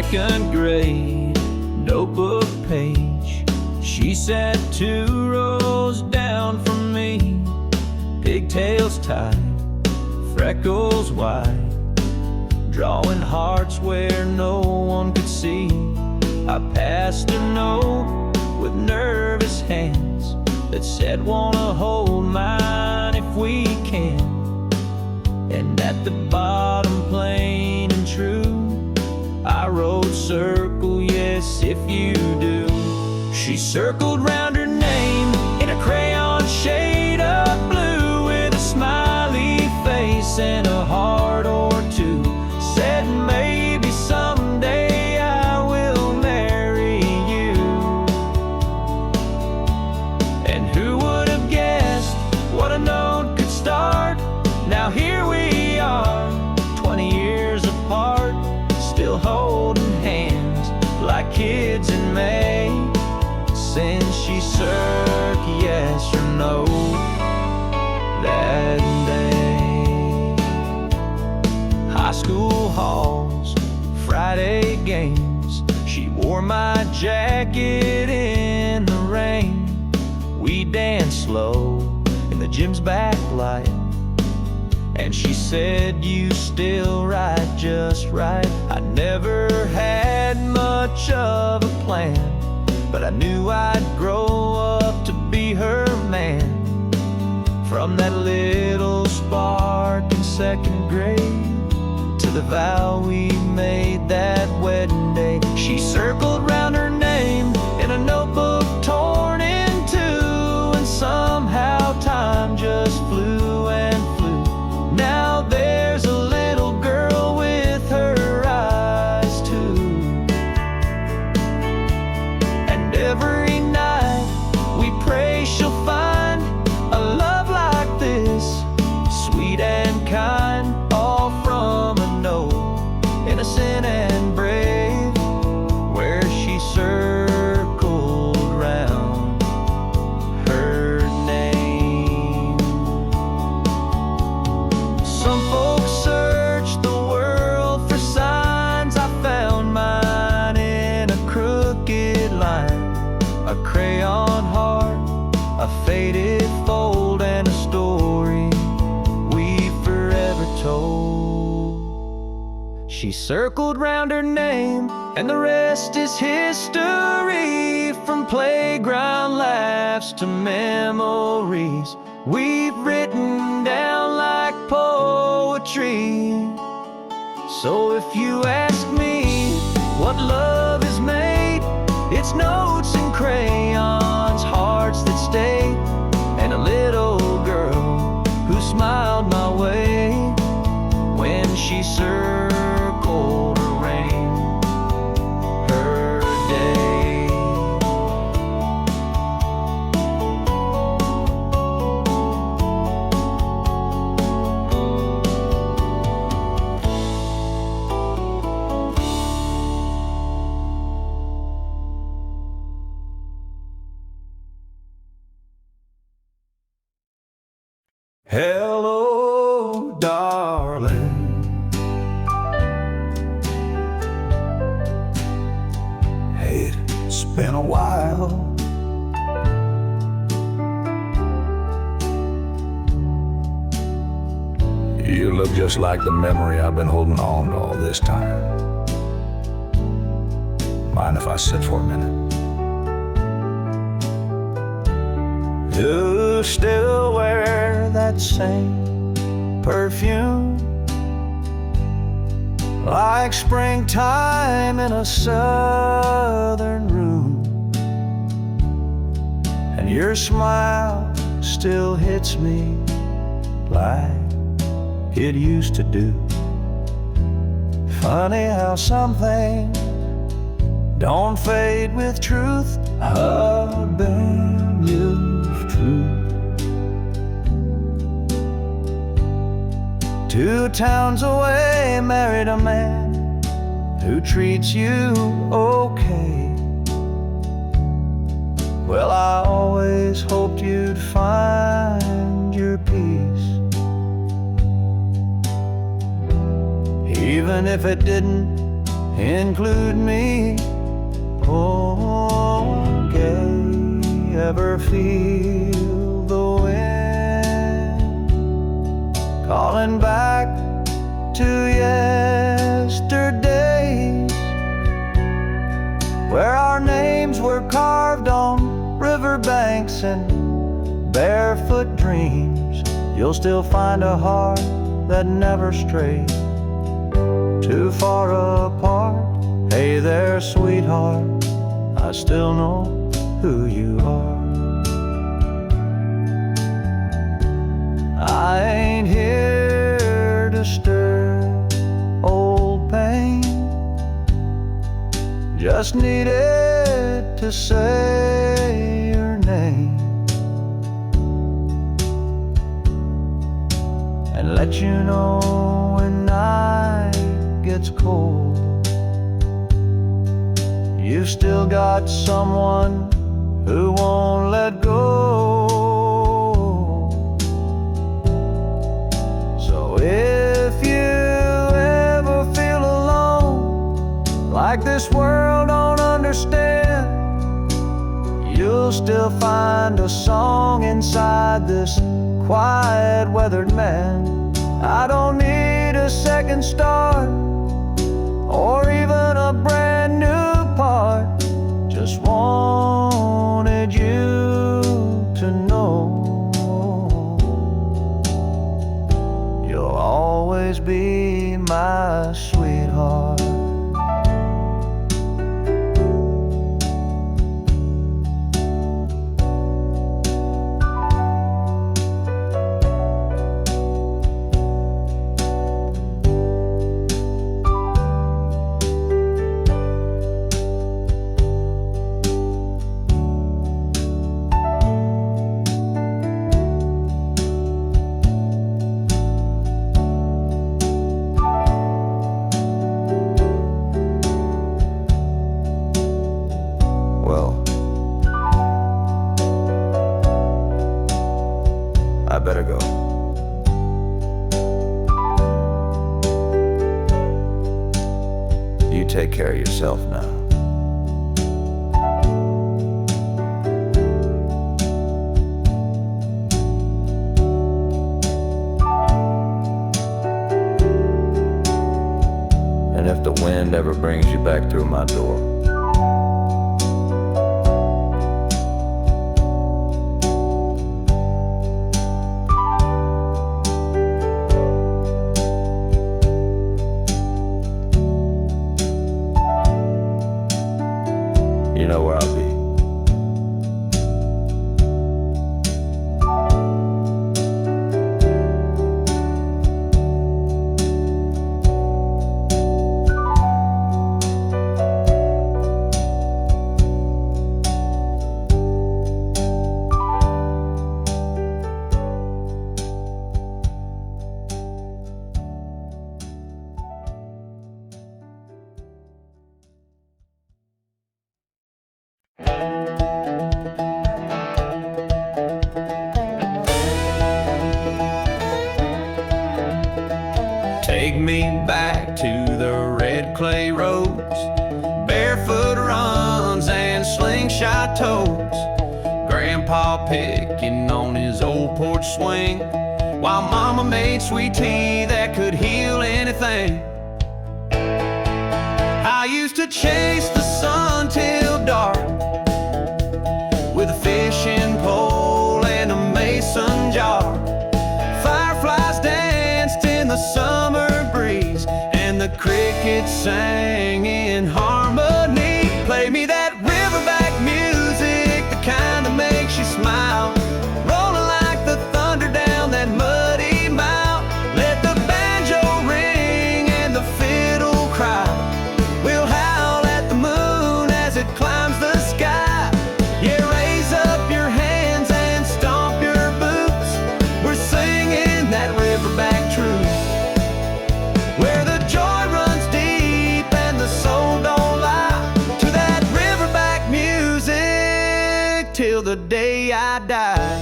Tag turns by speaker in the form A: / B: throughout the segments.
A: second grade notebook page. She sat 2 rows down from me, pigtails tied, freckles wide, drawing hearts where no one could see. I passed a note with nervous hands that said, wanna hold mine if we can. And at the bottom, plain and true, I wrote, circle yes if you do. She circled round her name in a crayon shade of blue, with a smiley face and a heart or two. Said maybe someday I will marry you. And who would have guessed what a note could start? Now here we are, 20 years apart, still holding hands like kids in May. Since she circled yes or no that day. High school halls, Friday games, she wore my jacket in the rain. We danced slow in the gym's backlight, and she said, you still write just right. I never had much of a plan, but I knew I'd grow up to be her man. From that little spark in second grade to the vow we made that wedding day. She circled round her name in a notebook torn in two, and somehow time just flew and flew. Now there's a little girl with her eyes too. And every night we pray she'll find a love like this, sweet and kind, all from a note, innocent and brave, where she circled round her name. Some folks search the world for signs. I found mine in a crooked line, a crayon heart, a faded fold, and a story we forever told. She circled round her name, and the rest is history. From playground laughs to memories we've written down like poetry. So if you ask me what love is made, it's notes and crayons, hearts that stay, and a little girl who smiled my way when she circled around her day. Hello, darling. Hey, it's been a while. You look just like the memory I've been holding on to all this time. Mind if I sit for a minute? You still wear that same perfume, like springtime in a southern room, and your smile still hits me like it used to do. Funny how some things don't fade with truth. I've been used to. 2 towns away, married a man who treats you okay. Well, I always hoped you'd find your peace, even if it didn't include me. Oh, gay, ever feel the wind calling back to yesterdays, where our names were carved on riverbanks and barefoot dreams? You'll still find a heart that never strayed too far apart. Hey there, sweetheart, I still know who you are. I ain't here to stir old pain, just needed to say your name and let you know when night gets cold, you've still got someone who won't let go. So if you ever feel alone, like this world don't understand, you'll still find a song inside this quiet, weathered man. I don't need a second start or even a brand new part, just wanted you to know you'll always be my sweetheart. I better go. You take care of yourself now. And if the wind ever brings you back through my door, you know where I'll be. Take me back to the red clay roads, barefoot runs and slingshot toes, Grandpa picking on his old porch swing, while Mama made sweet tea that could heal anything. I used to chase the sun till dark with a fishing pole and a mason jar. Fireflies danced in the summer breeze, and the crickets sang in harmony. Play me that riverback music, the kind that makes you smile, rolling like the thunder down that muddy mile. Let the banjo ring and the fiddle cry. We'll howl at the moon as it climbs the sky. Yeah, raise up your hands and stomp your boots. We're singing that riverback truth, where the joy runs deep and the soul don't lie. To that riverback music till the day I die.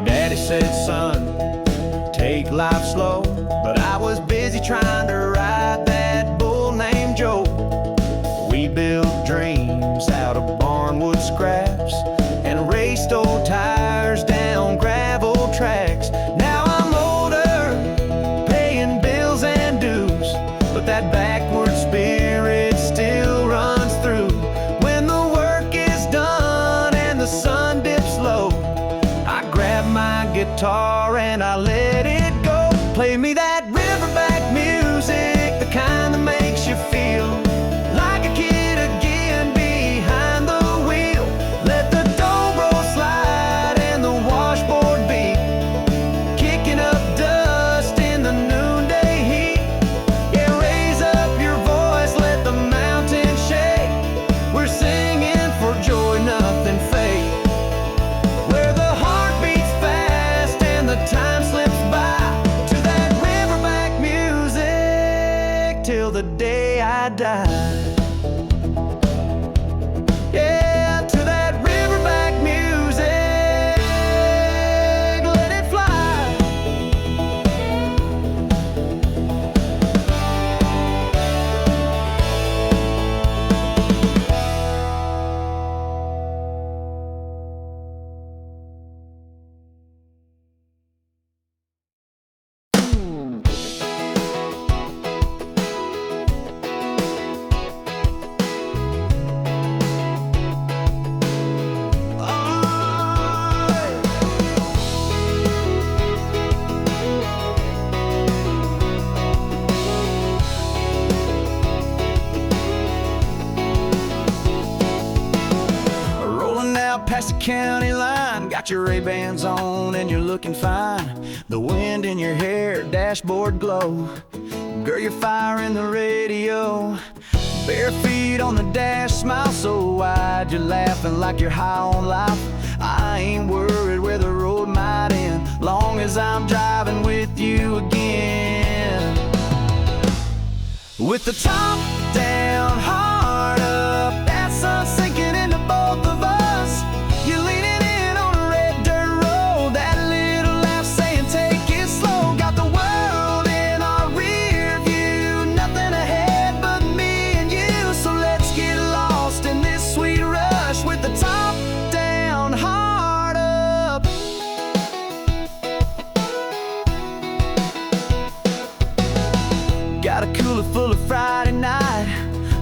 A: Daddy said, son, take life life slow, but I was busy trying to ride that bull named Joe. We built dreams out of barnwood scraps and raced old tires down gravel tracks. Now I'm older, paying bills and dues, but that backward spirit still runs through. When the work is done and the sun dips low, I grab my guitar and I let it go. Play me that riverback music, the kind that makes you feel like a kid again behind the wheel. Let the dobro slide and the washboard beat, kicking up dust in the noonday heat. Yeah, raise up your voice, let the mountains shake. We're singing for joy, nothing fake. Where the heart beats fast and the time slips by, to that riverback music till the day I die. Yeah, to that riverback music, let it fly. Rolling out past the county line, got your Ray-Bans on and you're looking fine. The wind in your hair, dashboard glow. Girl, you're firing the radio. Bare feet on the dash, smile so wide, you're laughing like you're high on life. I ain't worried where the road might end, long as I'm driving with you again. With the top down, heart up, that sun sinking into both of us. You're leaning in on a red dirt road, that little laugh saying take it slow. Got the world in our rear view, nothing ahead but me and you. So let's get lost in this sweet rush with the top down, heart up. Got a cooler full of Friday night,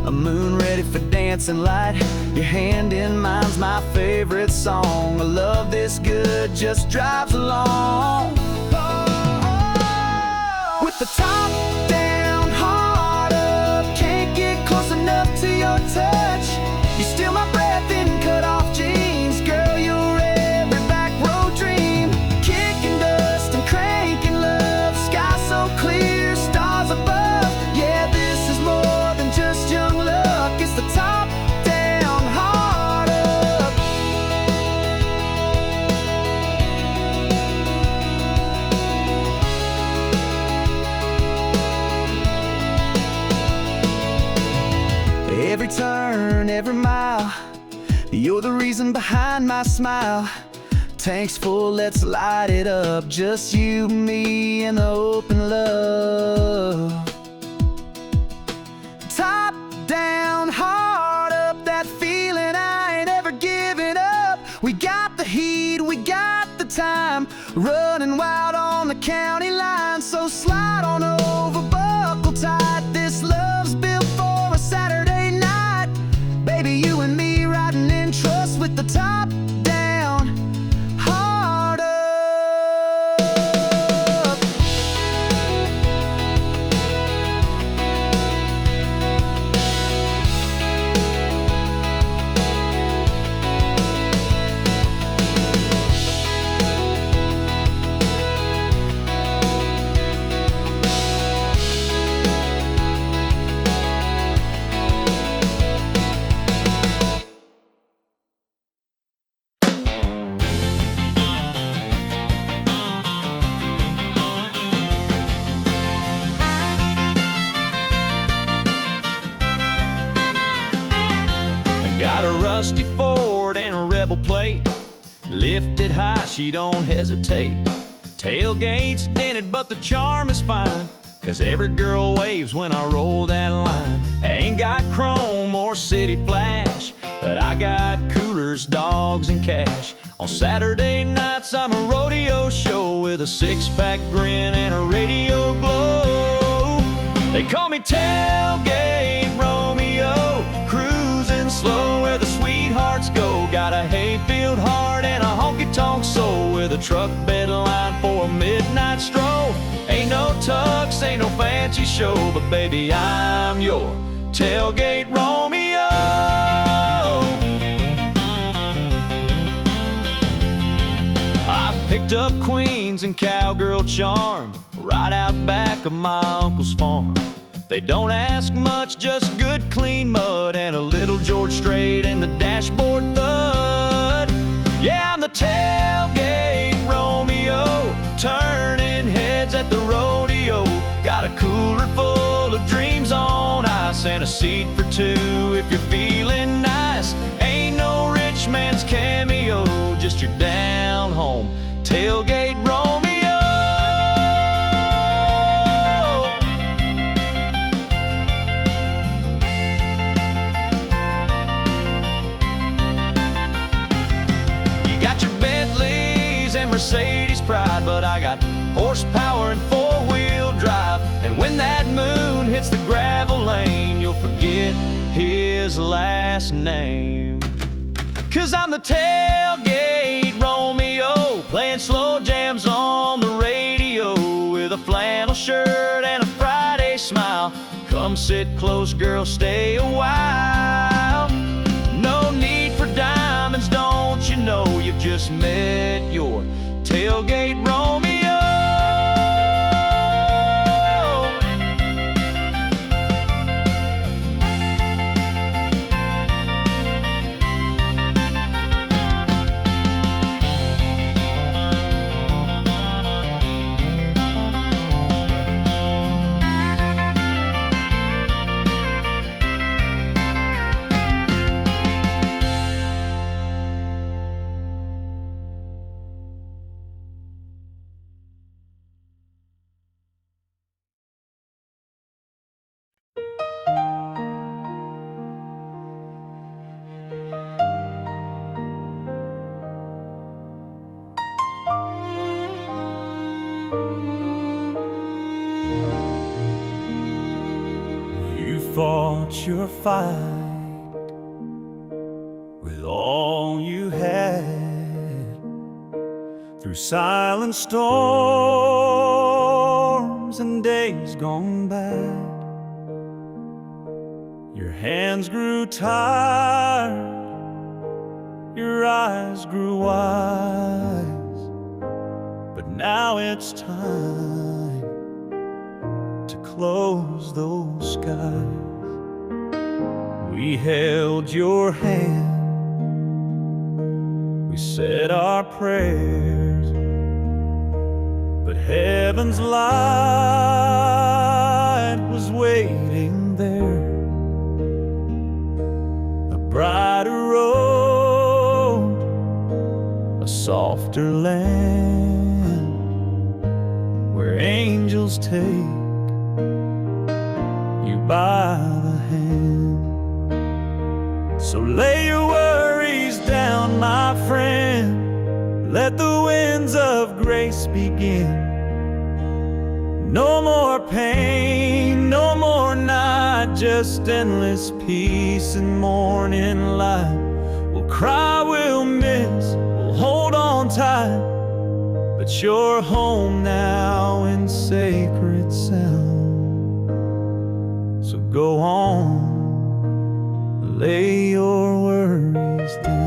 A: a moon ready for dancing light. Your hand in mine's my favorite song. A love this good just drives along. With the top down, heart up, can't get close enough to your touch. You steal my breath in cut off jeans. Girl, you're every back road dream. Kicking dust and cranking love, sky so clear, stars above. Yeah, this is more than just young luck. It's the top down, heart up. Every turn, every mile, you're the reason behind my smile. Tanks full, let's light it up. Just you, me, and the open love. Top down, heart up, that feeling I ain't ever giving up. We got the heat, we got the time, running wild on the county line. So slide on over, buckle tight. This love's built for a Saturday night. Baby, you and me riding in trust with the top down, heart up. Got a rusty Ford and a Rebel plate, lifted high, she don't hesitate. Tailgate's dented, but the charm is fine, 'cause every girl waves when I roll that line. I ain't got chrome or city flash, but I got coolers, dogs, and cash. On Saturday nights I'm a rodeo show with a six-pack grin and a radio glow. They call me Tailgate Romeo, cruising slow where the sweethearts go. Got a hayfield heart and a honky-tonk soul, with a truck bed line for a midnight stroll. Ain't no tux, ain't no fancy show, but baby, I'm your Tailgate Romeo. I picked up queens and cowgirl charm right out back of my uncle's farm. They don't ask much, just good clean mud and a little George Strait in the dashboard thud. Yeah, I'm the Tailgate Romeo, turning heads at the rodeo. Got a cooler full of dreams on ice and a seat for two if you're feeling nice. Ain't no rich man's cameo, just your down home Tailgate Romeo. Mercedes pride, but I got horsepower and four-wheel drive. And when that moon hits the gravel lane, you'll forget his last name. 'Cause I'm the Tailgate Romeo, playing slow jams on the radio, with a flannel shirt and a Friday smile. Come sit close, girl, stay a while. No need for diamonds, don't you know? You've just met your Tailgate Romeo. Fought your fight with all you had, through silent storms and days gone bad. Your hands grew tired, your eyes grew wise, but now it's time to close those skies. We held your hand, we said our prayers, but heaven's light was waiting there. A brighter road, a softer land, where angels take you by the hand. So lay your worries down, my friend. Let the winds of grace begin. No more pain, no more night, just endless peace and morning light. We'll cry, we'll miss, we'll hold on tight, but you're home now in sacred sound. So go on, lay your worries down.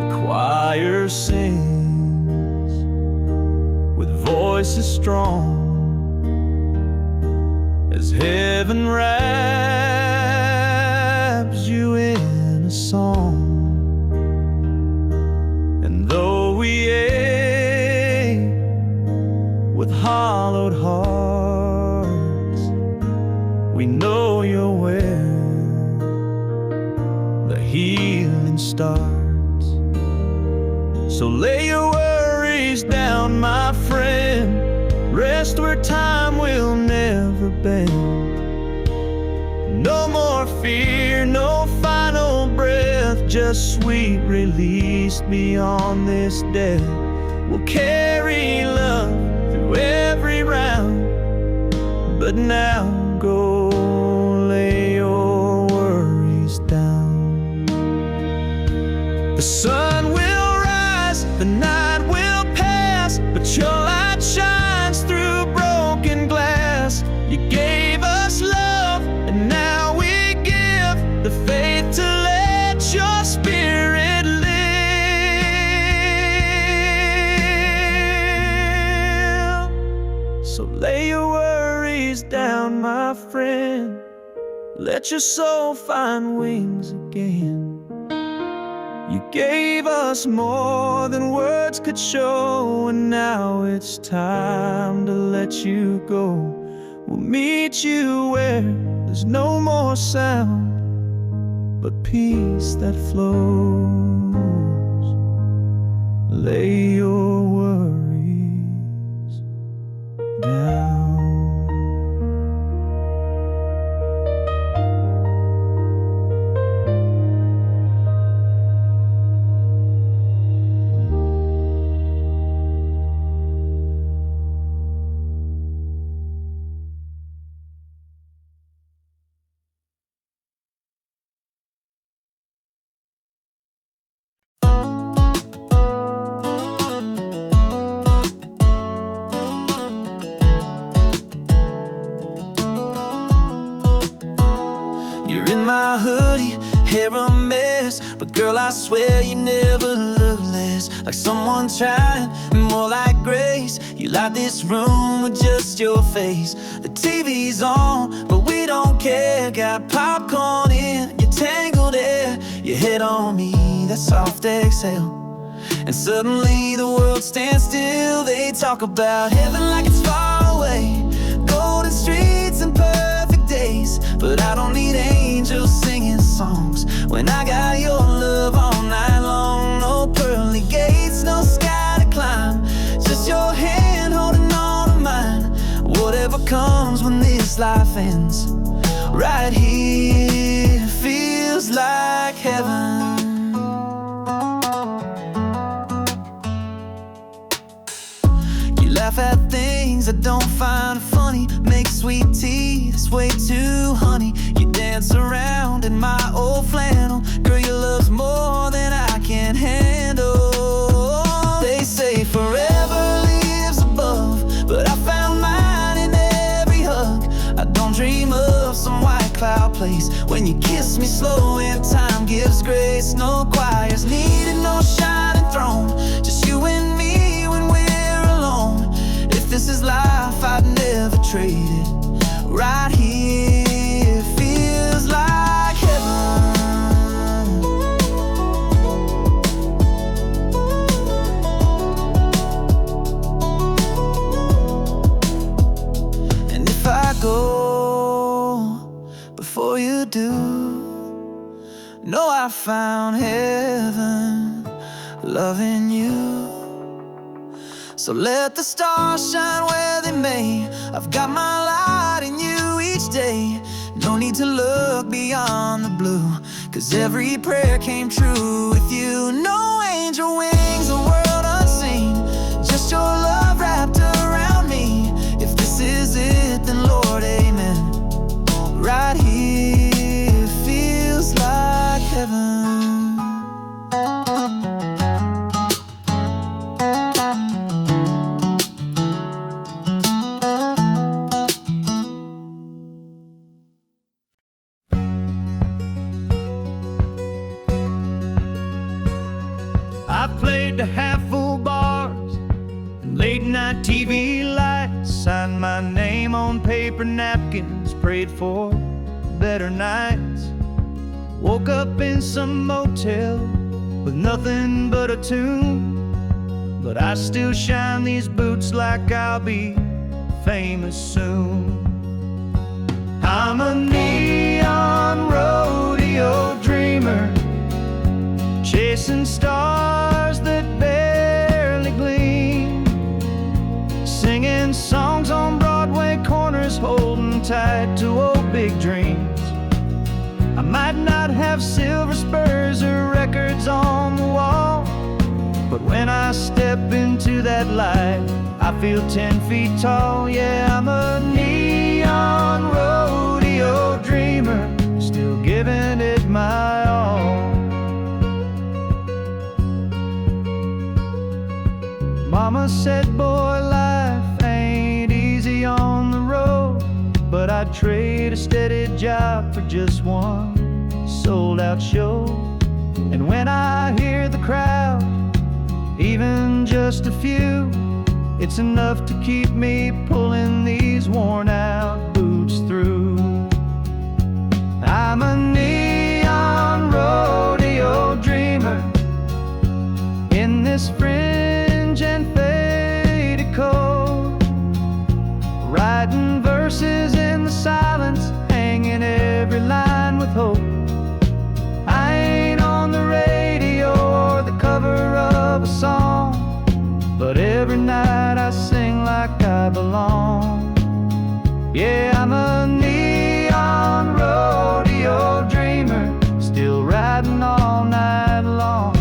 A: The choir sings with voices strong, as heaven wraps you in a song. And though we ache with hollowed hearts, we know you're healing starts. So lay your worries down, my friend. Rest where time will never bend. No more fear, no final breath, just sweet release beyond this death. We'll carry love through every round. But now go lay your worries down. The sun will rise, the night will pass, but your light shines through broken glass. You gave us love, and now we give the faith to let your spirit live. So lay your worries down, my friend. Let your soul find wings again. You gave us more than words could show, and now it's time to let you go. We'll meet you where there's no more sound, but peace that flows. Lay your worries down. You're in my hoodie, hair a mess, but girl, I swear you never look less like someone trying, more like Grace. You light this room with just your face. The TV's on, but we don't care. Got popcorn in your tangled hair, your head on me, that soft exhale, and suddenly the world stands still. They talk about heaven like it's far away, golden streets and perfect days, but I don't need angels singing songs when I got your love all night long. No pearly gates, no sky to climb, just your hand holding on to mine. Whatever comes when this life ends, right here feels like heaven. Laugh at things I don't find funny, make sweet tea that's way too honey. You dance around in my old flannel, girl, your love's more than I can handle. They say forever lives above, but I found mine in every hug. I don't dream of some white cloud place when you kiss me slow and time gives grace. No choirs needed, no shining throne, just you and me when we're alone. If this is life, I'd never trade it. Right here feels like heaven. And if I go before you do, know I found heaven loving you. So let the stars shine where they may, I've got my light in you each day. No need to look beyond the blue, 'cause every prayer came true with you. No angel wings, a world unseen, just your love wrapped around me. If this is it, then Lord, amen. Right here feels like heaven.
B: I've played to half-full bars and late-night TV lights, signed my name on paper napkins, prayed for better nights. Woke up in some motel with nothing but a tune, but I still shine these boots like I'll be famous soon. I'm a neon rodeo dreamer, chasing stars that barely gleam, singing songs on Broadway corners, holding tight to old big dreams. I might not have silver spurs or records on the wall, but when I step into that light, I feel 10 feet tall. Yeah, I'm a neon rodeo dreamer, still giving it my all. Mama said, boy, life ain't easy on the road, but I'd trade a steady job for just one sold-out show. And when I hear the crowd, even just a few, it's enough to keep me pulling these worn-out boots through. I'm a neon rodeo dreamer in this fringe and faded coat, writing verses in the silence, hanging every line with hope. I ain't on the radio or the cover of a song, but every night I sing like I belong. Yeah, I'm a neon rodeo dreamer, still riding all night long.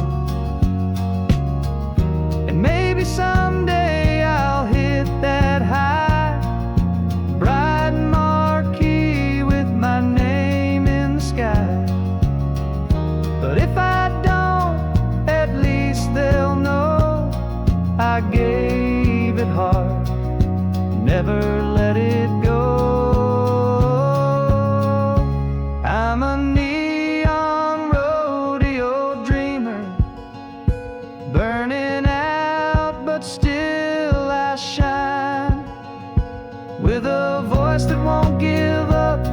B: And maybe someday I'll hit that high, bright marquee with my name in the sky. But if I don't, at least they'll know I gave it hard, never let it go. I'm a neon rodeo dreamer, burning out, but still I shine, with a voice that won't give up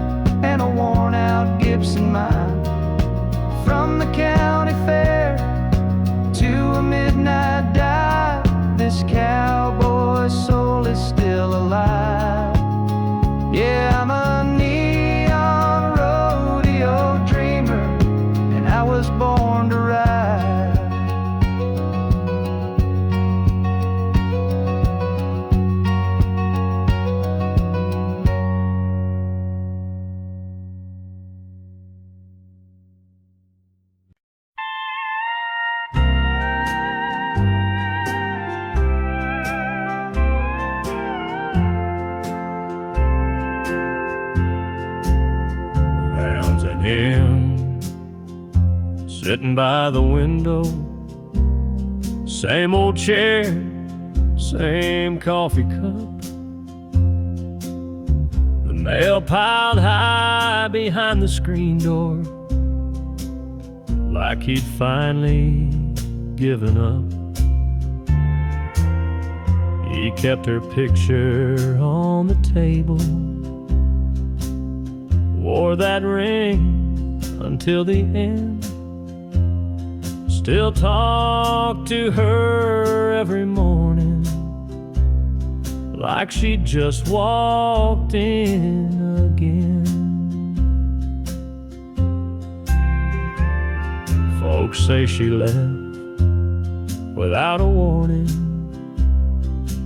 B: and a worn-out Gibson mind. From the county fair to a midnight dive, this cowboy soul is still alive. Yeah, I'm a neon rodeo dreamer, and I was born to ride.
C: Him sitting by the window, same old chair, same coffee cup, the mail piled high behind the screen door, like he'd finally given up. He kept her picture on the table, wore that ring until the end, still talk to her every morning like she just walked in again. Folks say she left without a warning,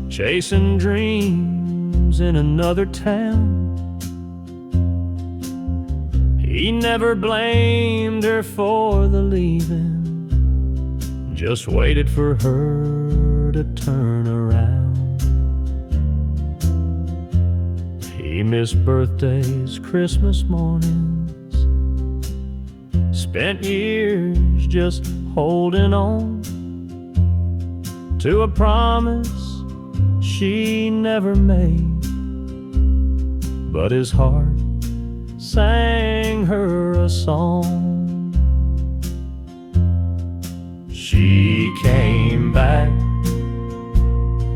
C: chasing dreams in another town. He never blamed her for the leaving, just waited for her to turn around. He missed birthdays, Christmas mornings, spent years just holding on to a promise she never made, but his heart sang her a song. She came back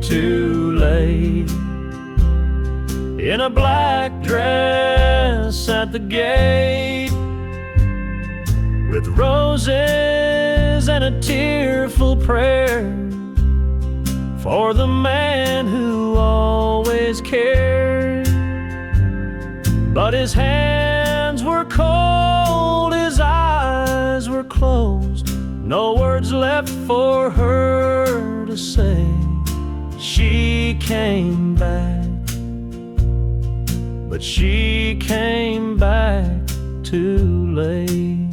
C: too late in a black dress at the gate, with roses and a tearful prayer for the man who always cared. But his hands were cold, his eyes were closed, no words left for her to say she came back, but she came back too late.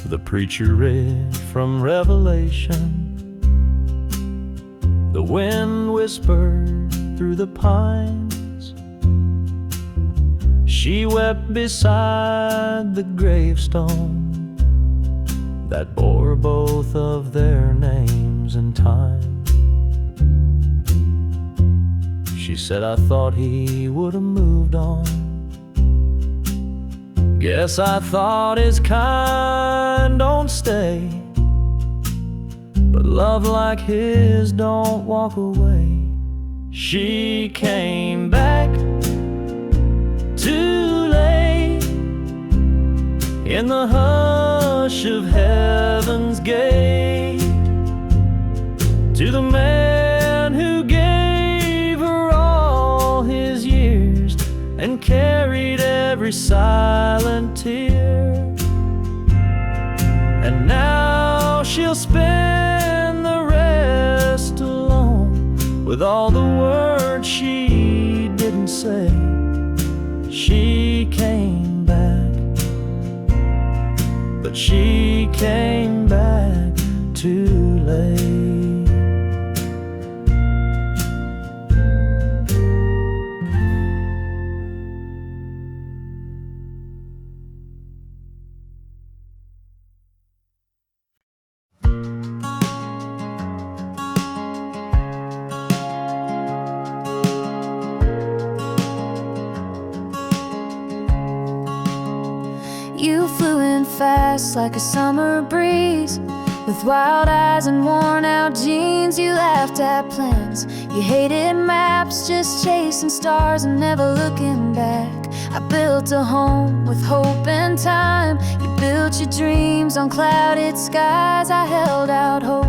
C: The preacher read from Revelation. The wind whispered through the pines. She wept beside the gravestone that bore both of their names and time. She said, I thought he would have moved on. Guess I thought his kind don't stay, but love like his don't walk away. She came back too late in the hush of heaven's gate, to the man who gave her all his years and carried every silent tear. And now she'll spend the rest alone with all the words she didn't say. She came back, but she came back too late.
D: You flew in fast like a summer breeze, with wild eyes and worn out jeans. You laughed at plans, you hated maps, just chasing stars and never looking back. I built a home with hope and time. You built your dreams on clouded skies. I held out hope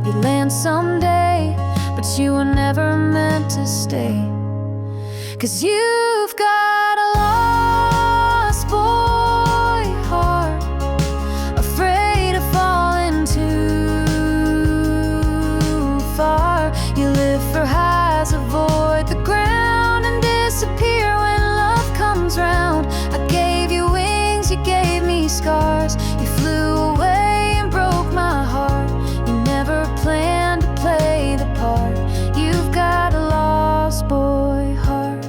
D: you'd land someday, but you were never meant to stay. 'Cause you've got a lost boy heart, afraid of falling too far. You live for highs, avoid the ground, and disappear when love comes round. I gave you wings, you gave me scars. You flew away and broke my heart. You never planned to play the part. You've got a lost boy heart.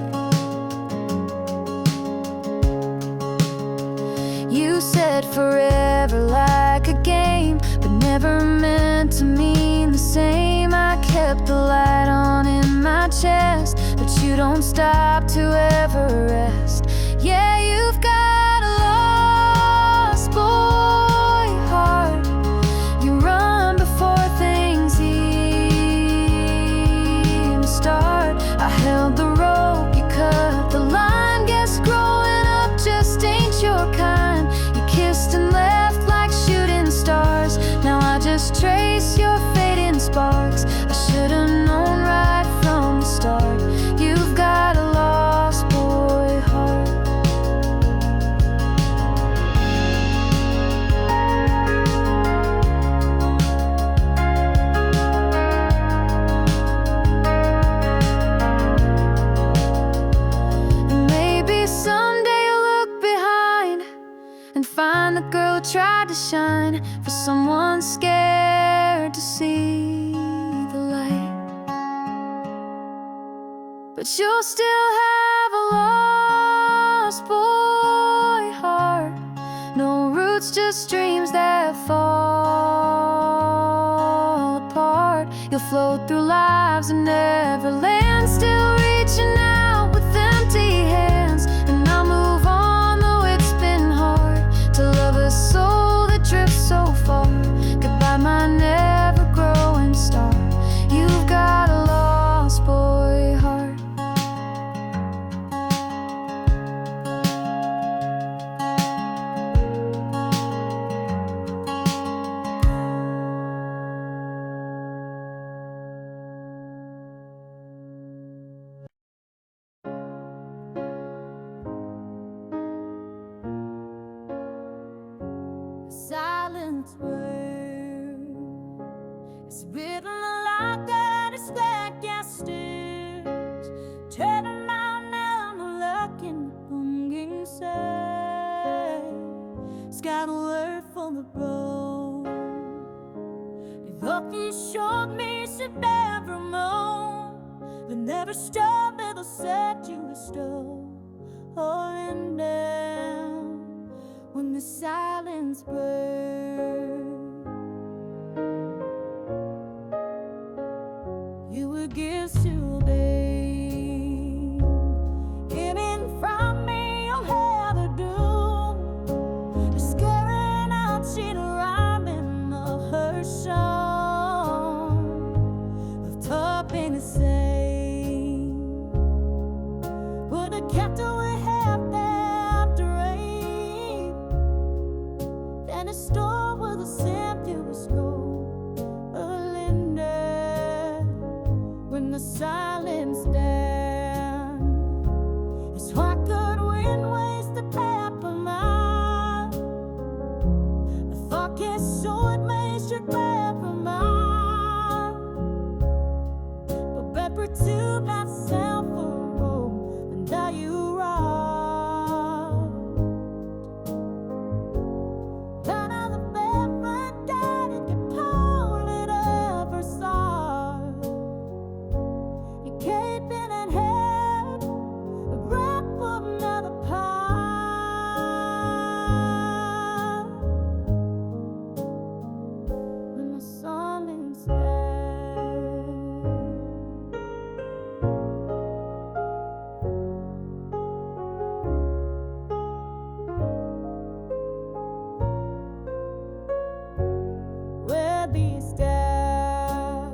D: You said forever like a game, but never meant to mean the same. I kept the light on in my chest, but you don't stop to ever rest. Yeah, you've got a lost boy heart. You run before things even start. I held the rope, you cut the line. Guess growing up just ain't your kind. You kissed and left like shooting stars. Now I just trace your fading sparks. I should've known right from the start. You've got a lost boy heart. And maybe someday you'll look behind and find the girl who tried to shine for someone scared to see the light. But you'll still have a lost boy heart. No roots, just dreams that fall apart. You'll float through lives and never land, still reaching out with empty hands. And I'll move on though it's been hard to love a soul that drifts so far. Goodbye, my never-growing star. You've got a lost boy heart. silence word is written like that. It's that gas stairs, turning around and looking longing side. It's got a word for the road. If often showed me should never moan, they never stop, it'll set you astray. Holding down when the silence burns. You were gifts to obey. Hidden from me, you'll have a doom. Scaring out, she'd rhyme in her song of topping the same. Would have kept away half after rain. Then a storm with a sand to a scroll. Linda, when the silence down, it's what good wind waste the path of mine. The thought is so it makes you glad for mine. But better to myself for home, and now you are. Down on the barefoot dead, it can pull it over side. You can't been in head, a breath for another pie. When the silence ends. Where these down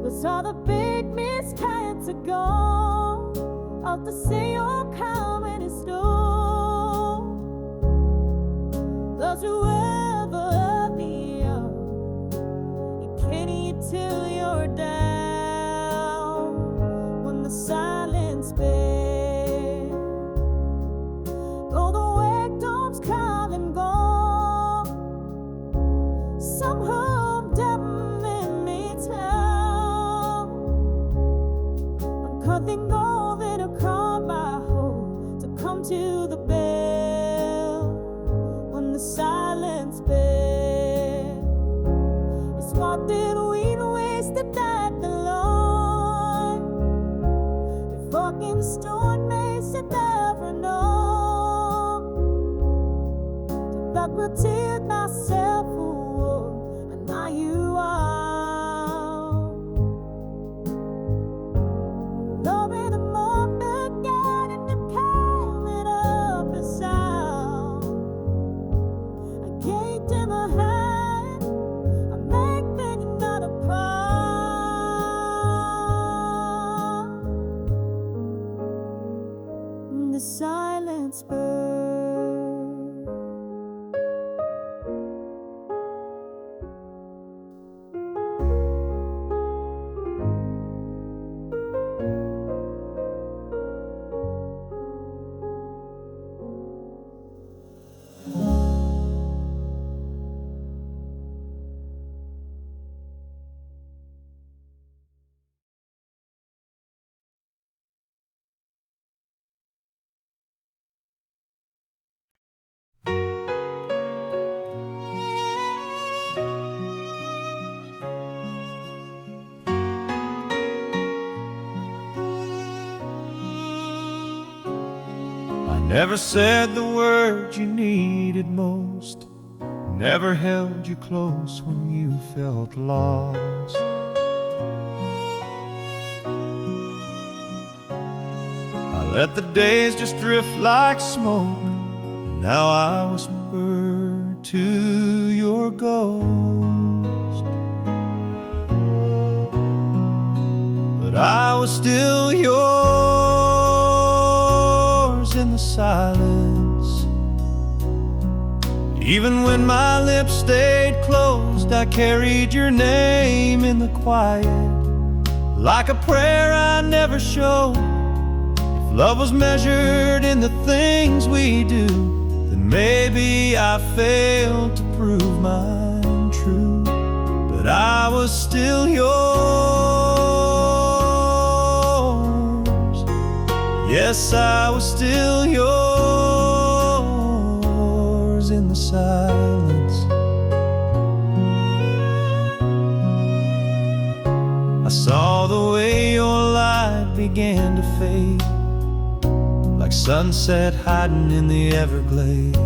D: was all the big mistakes ago. All to see you're coming in snow. Those who ever love me, you can't eat till you're down. When the silence bends, all the victims come and go. Somehow I'm done in me town. I'm cutting all that I call my home to come to the bell. When the silence bends, it's what did we wasted that the Lord. The fucking storm makes it never know. That will tear myself away, and now you are. Loving the moment, getting the coming up and sound. I gave them a hand, I make things not a problem. The silence burns.
B: Never said the word you needed most. Never held you close when you felt lost. I let the days just drift like smoke. Now I whisper to your ghost. But I was still yours in the silence. Even when my lips stayed closed, I carried your name in the quiet, like a prayer I never showed. If love was measured in the things we do, then maybe I failed to
C: prove mine true. But I was still yours. Yes, I was still yours in the silence. I saw the way your light began to fade, like sunset hiding in the Everglades.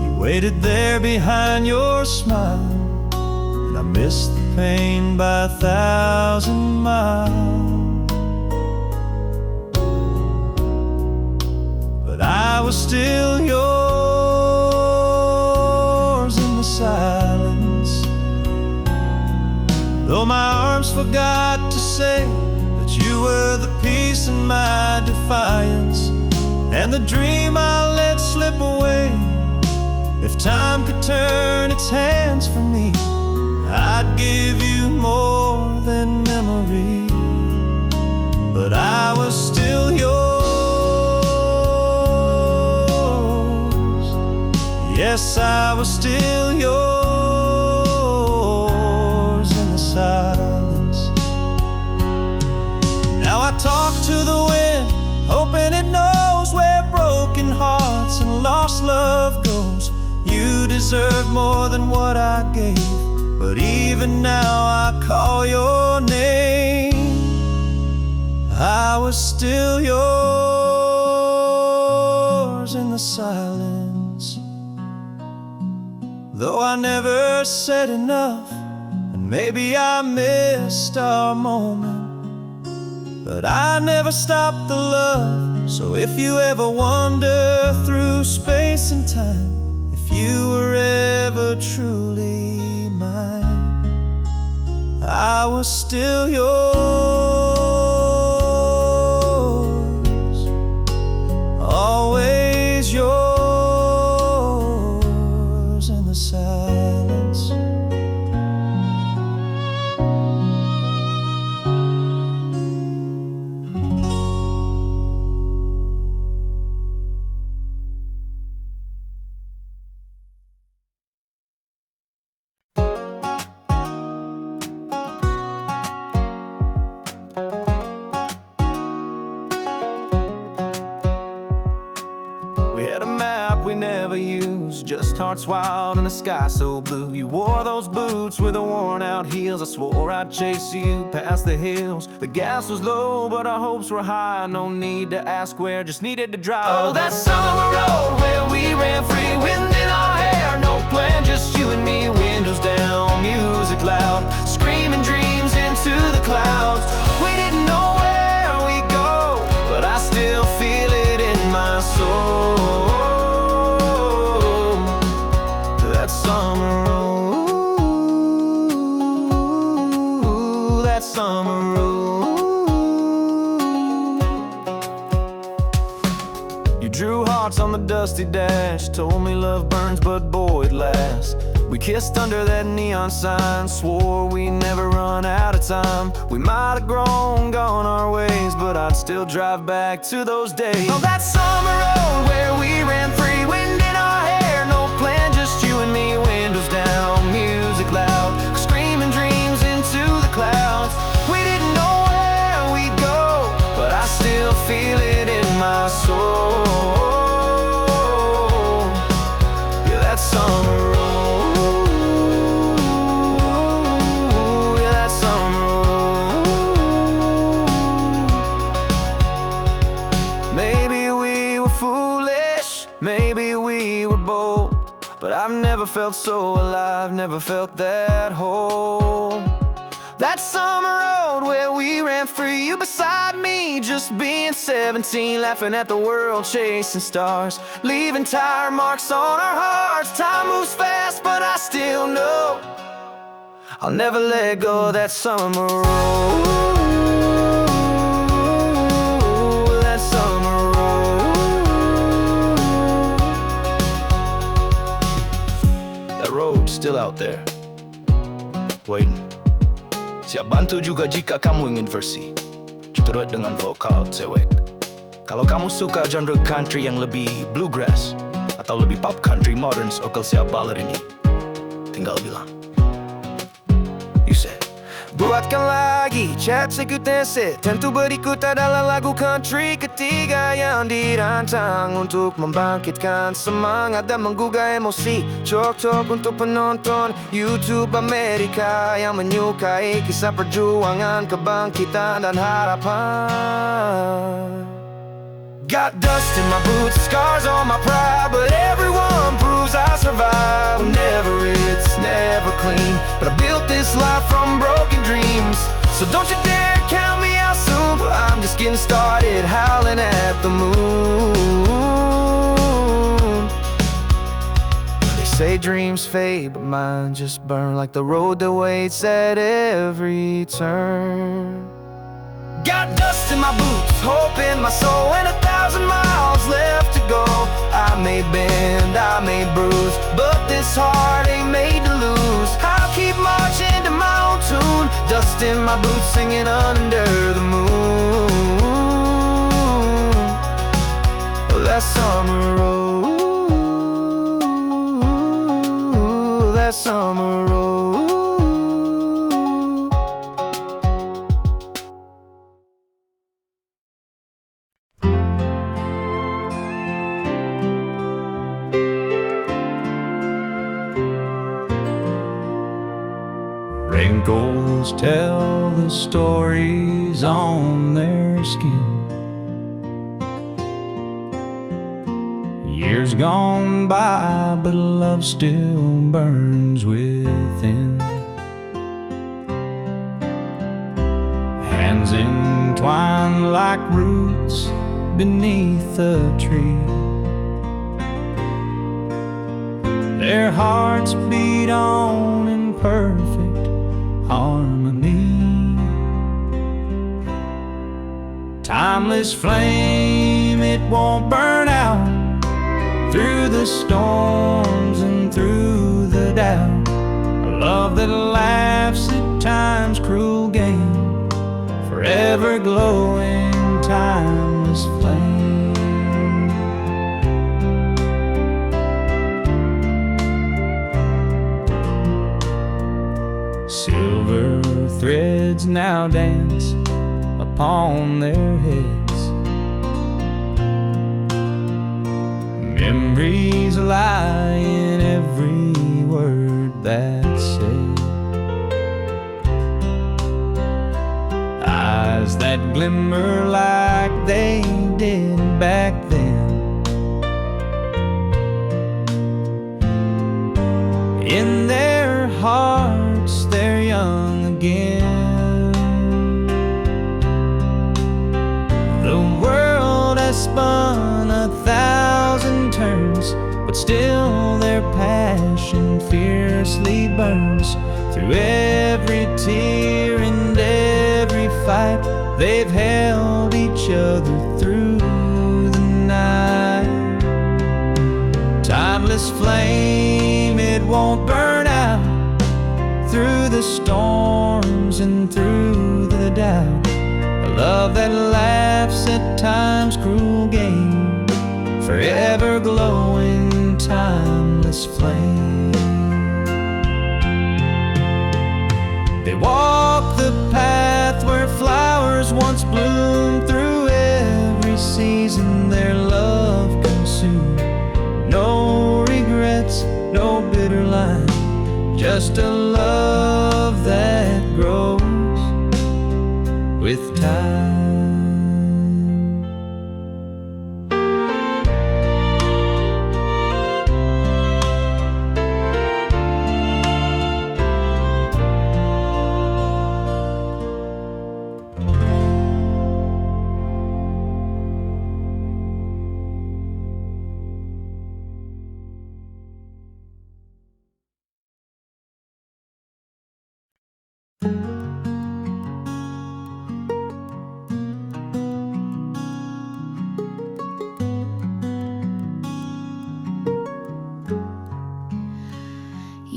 C: You waited there behind your smile, and I missed the pain by 1,000 miles. But I was still yours in the silence. Though my arms forgot to say that you were the peace in my defiance, and the dream I let slip away. If time could turn its hands for me, I'd give you more than memory. But I was still yours. Yes, I was still yours in the silence. Now I talk to the wind, hoping it knows where broken hearts and lost love goes. You deserve more than what I gave, but even now I call your name. I was still yours in the silence. Though I never said enough, and maybe I missed our moment, but I never stopped the love. So if you ever wander through space and time, if you were ever truly mine, I was still yours, always yours in the silence. We had a map we never used, just hearts wild and the sky so blue. You wore those boots with the worn out heels. I swore I'd chase you past the hills. The gas was low, but our hopes were high. No need to ask where, just needed to drive. Oh, that summer road where we ran free, wind in our hair, no plan, just you and me. Windows down, music loud, screaming dreams into the clouds. We didn't know where we'd go, but I still feel it in my soul. That summer road, that summer road. You drew hearts on the dusty dash, told me love burns, but boy, it lasts. We kissed under that neon sign, swore we never run out of time. We might have grown, gone our ways, but I'd still drive back to those days. Oh, that summer road where we ran free, wind in our hair, no plan, just you and me. Windows down, music loud, screaming dreams into the clouds. We didn't know where we'd go, but I still feel it in my soul. Yeah, that summer road. Maybe we were bold, but I've never felt so alive, never felt that whole. That summer road where we ran free, you beside me, just being 17, laughing at the world, chasing stars, leaving tire marks on our hearts. Time moves fast, but I still know I'll never let go of that summer road. That summer road. That road's still out there, waiting. Siap bantu juga jika kamu ingin versi Juturut dengan vokal cewek. Kalau kamu suka genre country yang lebih bluegrass atau lebih pop country moderns okel siap ballad ini, tinggal bilang. You said buatkan lagi chat sekutese. Tentu berikut adalah lagu country ketiga yang dirancang untuk membangkitkan semangat dan menggugah emosi. Cocok untuk penonton YouTube Amerika yang menyukai kisah perjuangan, kebangkitan dan harapan. Got dust in my boots, scars on my pride, but everyone proves I survive. Never, it's never clean, but I built this life from broken dreams. So don't you dare count me out soon, but I'm just getting started, howling at the moon. They say dreams fade, but mine just burn like the road that waits at every turn. Got dust in my boots, hope in my soul, and 1,000 miles left to go. I may bend, I may bruise, but this heart ain't made to lose. I'll keep marching to my own tune, dust in my boots, singing under the moon. That summer road, that summer road.
A: Wrinkles tell the stories on their skin. Years gone by, but love still burns within. Hands entwined like roots beneath a tree. Their hearts beat on in perfect harmony. Timeless flame, it won't burn out through the storms and through the doubt. A love that laughs at time's cruel game, forever glowing, timeless flame. Silver threads now dance upon their heads. Memories lie in every word that's said. Eyes that glimmer like they did back then. In their hearts they're young again. The world has spun 1,000 turns, but still their passion fiercely burns. Through every tear and every fight, they've held each other through the night. Timeless flame, it won't burn out through the storms and through the doubt. A love that laughs at time's cruel game, forever glowing, timeless flame. They walk the path where flowers once bloomed. Through every season their love consumed. No regrets, no bitter line, just a love that grows with time.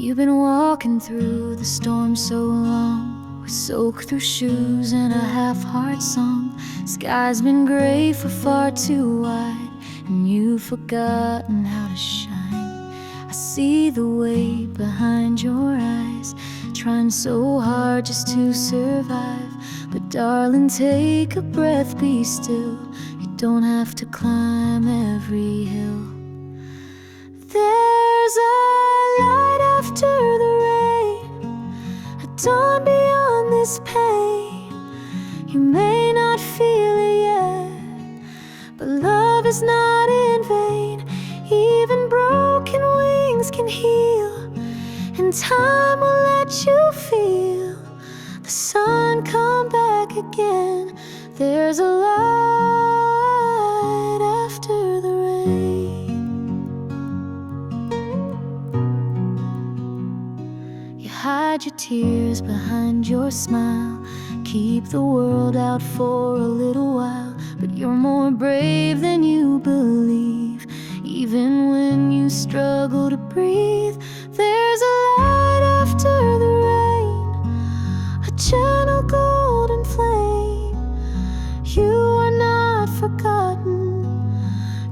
D: You've been walking through the storm so long, we soak through shoes and a half-heart song. Sky's been gray for far too wide, and you've forgotten how to shine. I see the weight behind your eyes, trying so hard just to survive. But darling, take a breath, be still. You don't have to climb every hill. There's a light after the rain, a dawn beyond this pain. You may not feel it yet, but love is not in vain. Even broken wings can heal, and time will let you feel the sun come back again. There's a light after the rain. You hide your tears behind your smile, keep the world out for a little while. But you're more brave than you believe. Even when you struggle to breathe, there's a light after the rain, a gentle golden flame. You are not forgotten,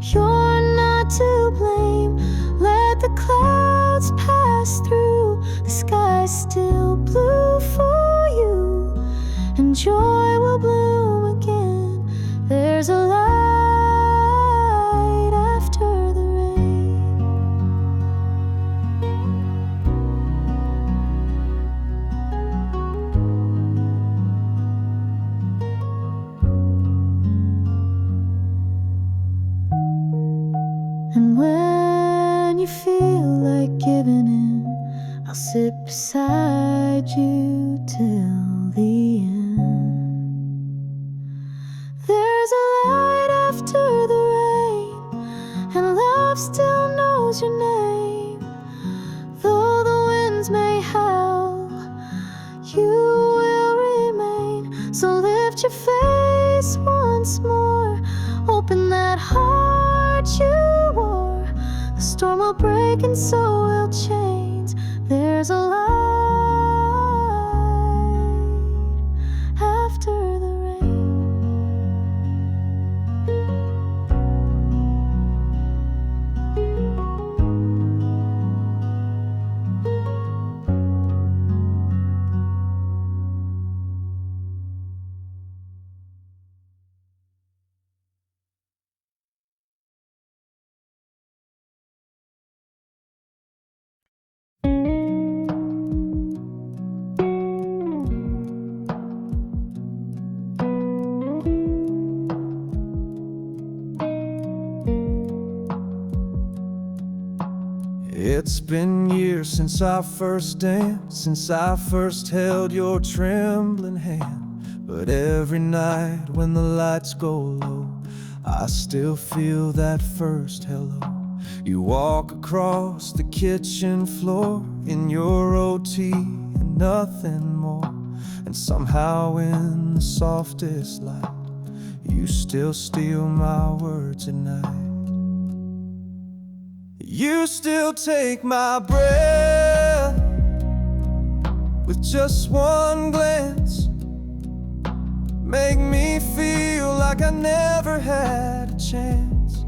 D: you're not to blame. Let the clouds pass through, the sky's still blue for you, and joy will bloom again. There's a light after the rain. And when you feel like giving in, I'll sit beside you till the end. There's a light after the rain, and love still knows your name. Though the winds may howl, you will remain. So lift your face once more, open that heart you wore. The storm will break and so will chains. There's a light after the rain.
C: It's been years since our first dance, since I first held your trembling hand. But every night when the lights go low, I still feel that first hello. You walk across the kitchen floor in your OT and nothing more. And somehow in the softest light, you still steal my words at night. You still take my breath with just one glance. Make me feel like I never had a chance.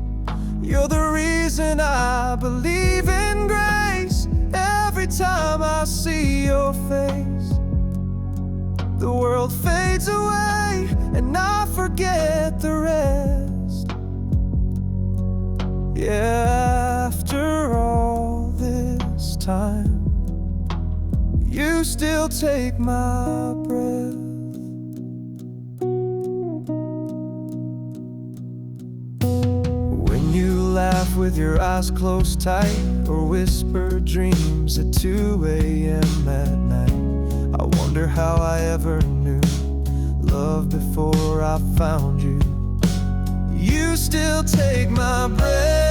C: You're the reason I believe in grace. Every time I see your face, the world fades away and I forget the rest. Yeah, after all this time, you still take my breath. When you laugh with your eyes closed tight, or whisper dreams at 2 a.m. at night, I wonder how I ever knew love before I found you. You still take my breath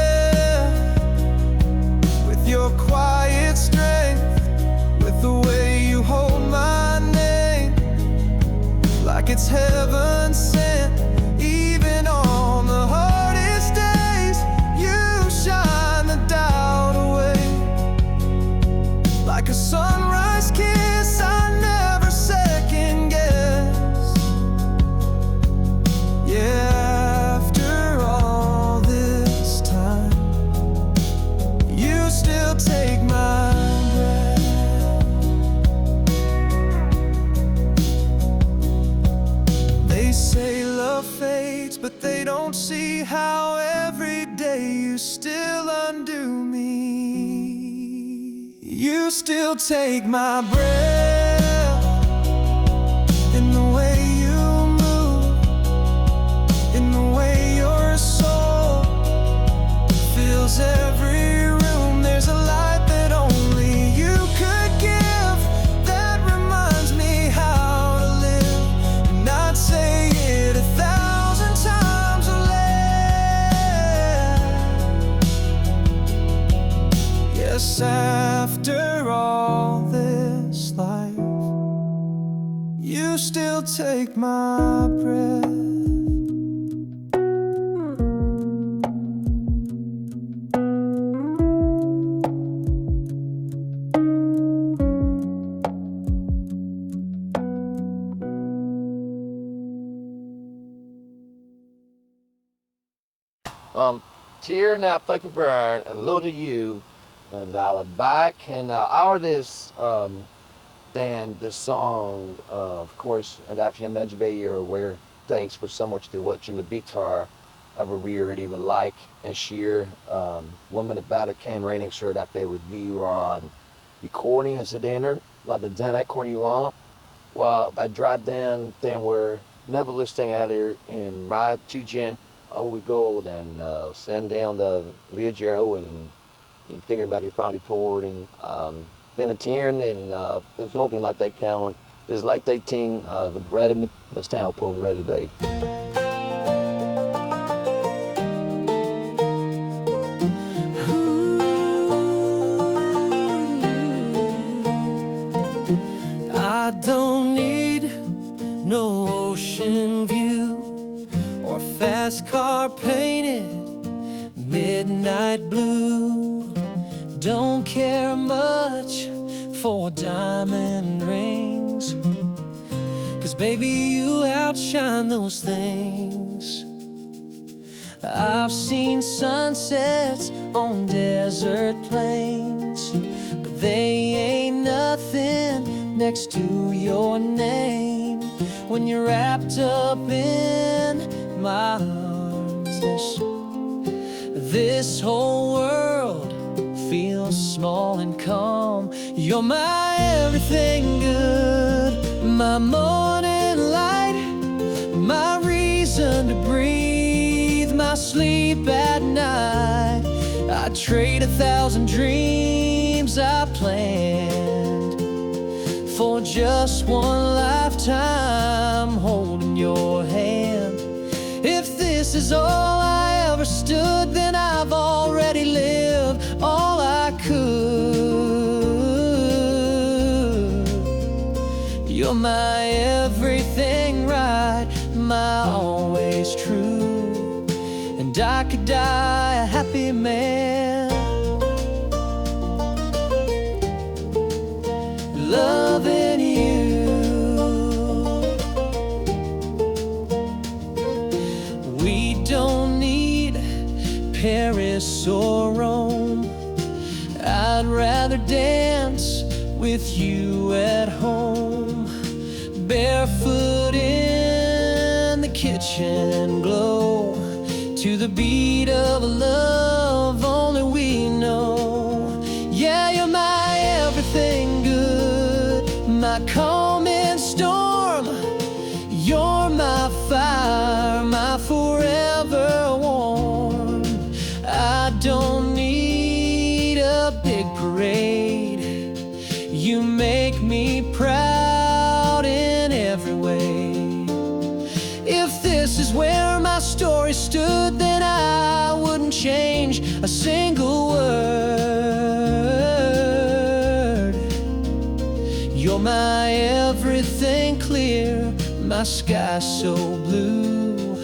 C: with your quiet strength, with the way you hold my name like it's heaven sent. Even on the hardest days, you shine the doubt away like a sunrise kiss I never second guess. say love fades, but they don't see how every day you still undo me. You still take my breath in the way you move, in the way your soul fills every room. There's a light that only you could give that reminds me how to live, and I'd say it 1,000 times or less. Yes, after all this life, you still take my breath.
E: Tear now fucking burn, and low to you, and I'll back and our this then the song of course and after Medvedev where thanks for so much to watching the guitar of a really would like and sheer woman about it can raining sure that they would be on recording as a dinner like the then I call you on well I drive down then we're never listening at here in my 2 gen. Oh, we go and send down the video and you think about your probably pouring been a tearing and it's looking like they count. It's like they ting the bread in the town pour ready day.
C: I don't need no ocean view or fast car painted midnight blue. Don't care much for diamond rings, 'cause baby you outshine those things. I've seen sunsets on desert plains, but they ain't nothing next to your name. When you're wrapped up in my arms, this whole world feels small and calm. You're my everything good, my morning light, my reason to breathe, my sleep at night. I'd trade 1,000 dreams I planned for just one lifetime holding your hand. If this is all I ever stood, then I've already lived all I could. You're my everything right, my always true, and I could die a happy man. Loving you. We don't need Paris or Rome. I'd rather dance with you at home, barefoot in the kitchen glow, to the beat of a love only we know. Yeah, you're my everything good, my calming storm. You're my fire, my forever warm. I don't need a big parade. You make me proud in every way. If this is where my story stood, then I wouldn't change a single word. You're my everything clear, my sky so blue,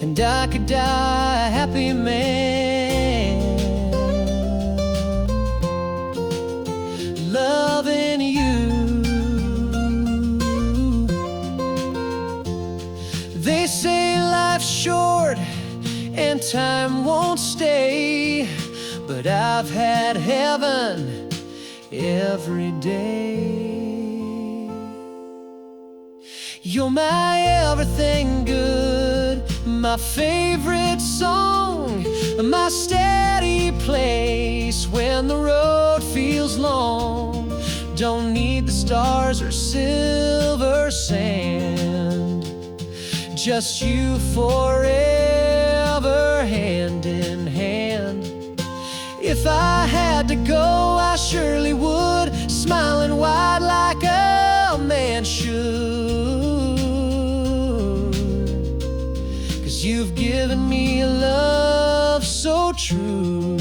C: and I could die a happy man. Loving you. They say life's short and time won't stay, but I've had heaven every day. You're my everything
A: my favorite song, my steady place when the road feels long. Don't need the stars or silver sand, just you forever, hand in hand. If I had to go, I surely would, smiling wide like a man should. 'Cause you've given me a love so true,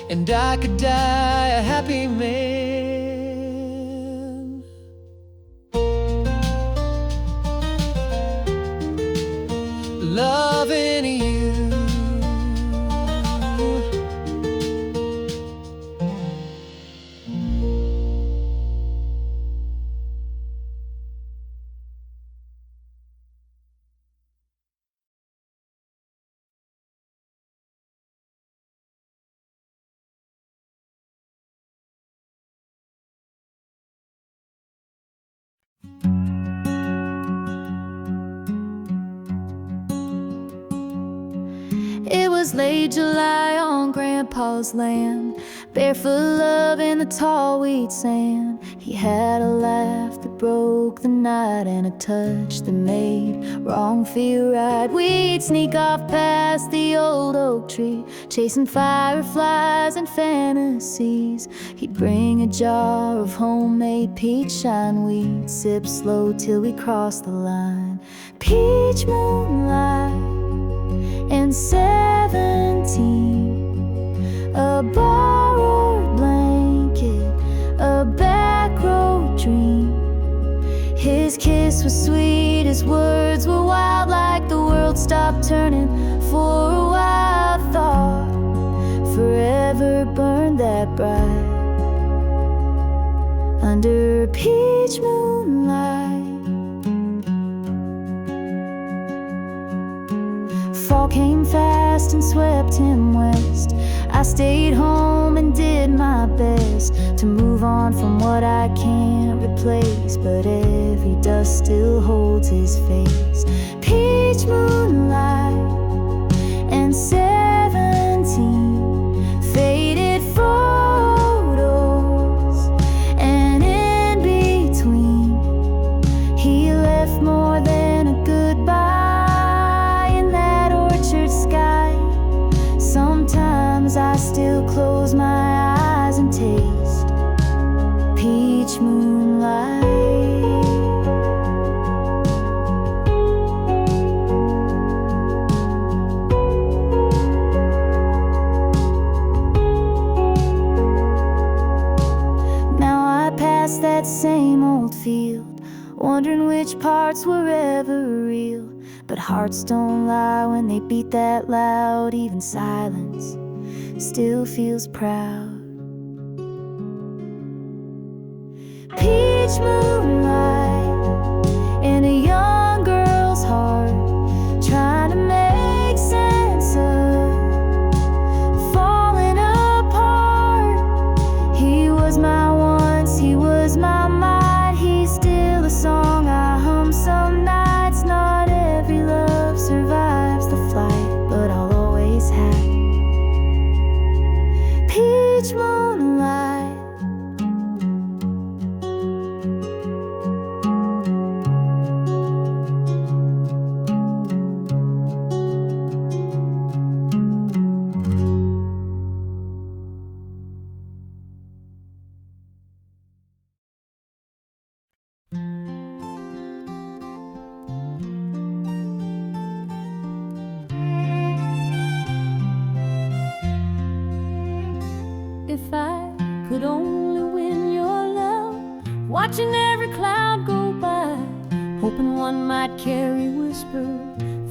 A: and I could die a happy man. Loving you.
D: It was late July on Grandpa's land, barefoot love in the tall wheat sand. He had a laugh that broke the night and a touch that made wrong feel right. We'd sneak off past the old oak tree, chasing fireflies and fantasies. He'd bring a jar of homemade peach shine. We'd sip slow till we crossed the line. Peach moonlight and 17, a borrowed blanket, a back road dream. His kiss was sweet, his words were wild, like the world stopped turning for a while. Thought forever burned that bright under peach moonlight. Fall came fast and swept him west. I stayed home and did my best to move on from what I can't replace, but every dust still holds his face. Peach moonlight and 17 faded photos, and in between he left more than a goodbye. Sky. Sometimes I still close my eyes and taste peach moonlight. Now I pass that same old field, wondering which parts were ever real. But hearts don't lie when they beat that loud. Even silence still feels proud. Peach moonlight in a young girl's heart, trying to make sense of falling apart. He was my once, he was my might. He's still a song I hum some nights. Not every love survives the flight, but I'll always have peach moonlight. If I could only win your love, watching every cloud go by, hoping one might carry a whisper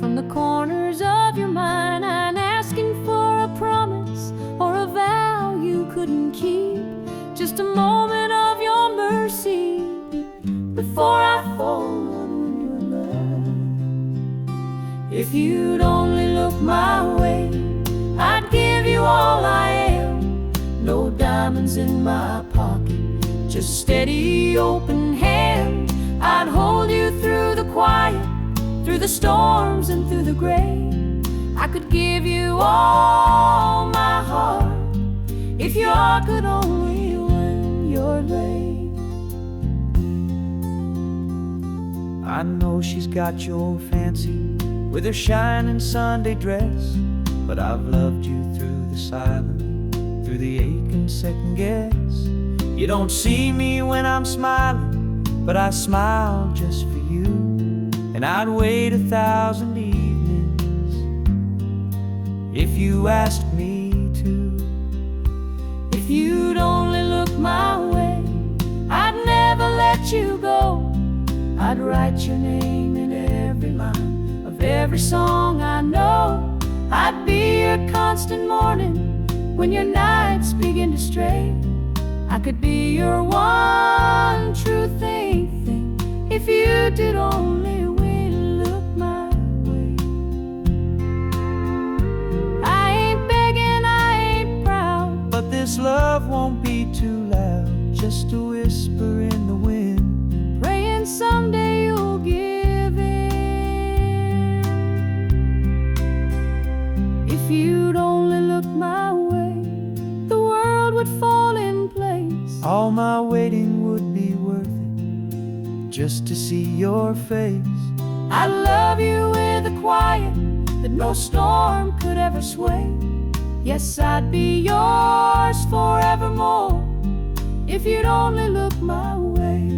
D: from the corners of your mind. I'm asking for a promise or a vow you couldn't keep, just a moment of your mercy before I fall under your love. If you'd only look my way, I'd give you all I am. No diamonds in my pocket, just steady open hand. I'd hold you through the quiet, through the storms and through the gray. I could give you all my heart if your heart could only win your lay.
B: I know she's got your fancy with her shining Sunday dress, but I've loved you through the silence, through the ache and second guess. You don't see me when I'm smiling, but I smile just for you. And I'd wait 1,000 evenings if you asked me to.
D: If you'd only look my way, I'd never let you go. I'd write your name in every line of every song I know. I'd be your constant morning when your nights begin to stray. I could be your one true thing if you did only look my way. I ain't begging, I ain't proud,
B: but this love won't be too loud, just a whisper in the wind,
D: praying someday you'll give in. If you'd only look my way, the world would fall in place.
B: all my waiting would be worth it, just to see your face.
D: I love you with a quiet that no storm could ever sway. Yes, I'd be yours forevermore if you'd only look my way.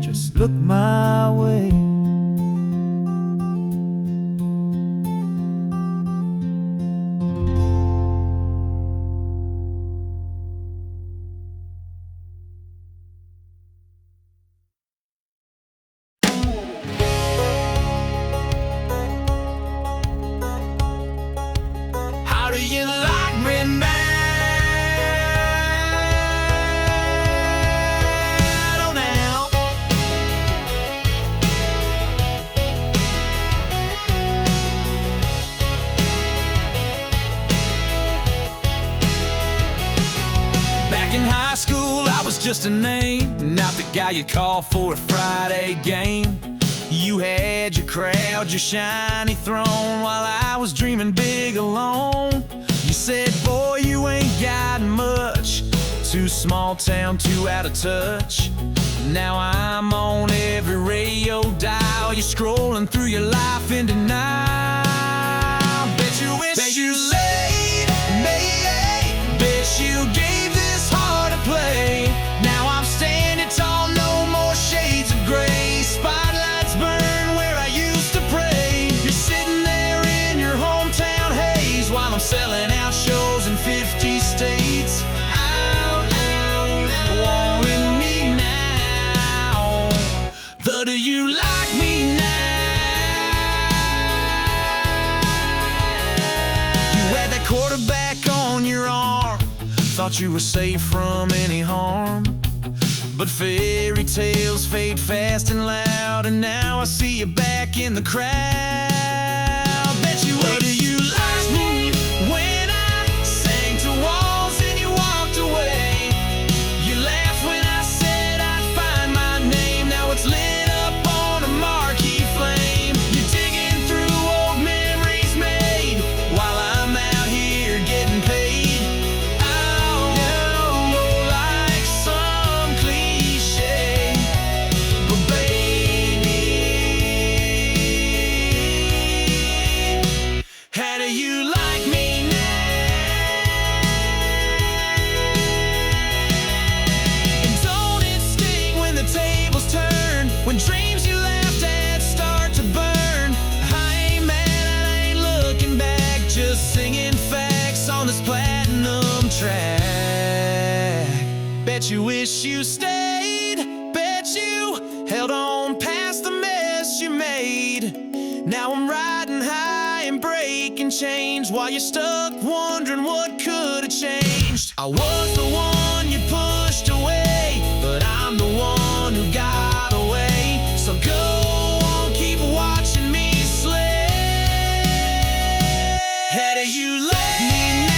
B: Just look my way.
A: How do you like me now? Oh, now. Back in high school, I was just a name, not the guy you'd call for a Friday game. You had your crowd, your shiny throne, while I was dreaming big alone. You said, boy, you ain't got much, too small town, too out of touch. Now I'm on every radio dial, you're scrolling through your life in denial. Bet you wish you laid me, bet you gave this heart a play. Now I'm standing tall, no more shades of gray. Spotlights burn where I used to pray. You're sitting there in your hometown haze while I'm selling out shows in 50 states. Out, wanting me now. But do you like me now? You had that quarterback on your arm, thought you were safe from any harm. But fairy tales fade fast and loud, and now I see you back in the crowd. Bet you what do you like me when I sang to walls and you walked away? You laughed when I said I'd find my name. Now it's lit up on a marquee flame. You're digging through old memories made while I'm out here getting paid. Oh, like some cliche, but baby, how do you like me now? And don't it sting when the tables turn, when dreams you laughed at start to burn? I ain't mad, I ain't looking back, just singing facts on this platinum track. Bet you wish you stayed, bet you held on past the mess you made. Now I'm riding high and breaking chains while you're stuck wondering what could have changed. I was the one you pushed away, but I'm the one who got away. So go on, keep watching me slay. How do you like me now?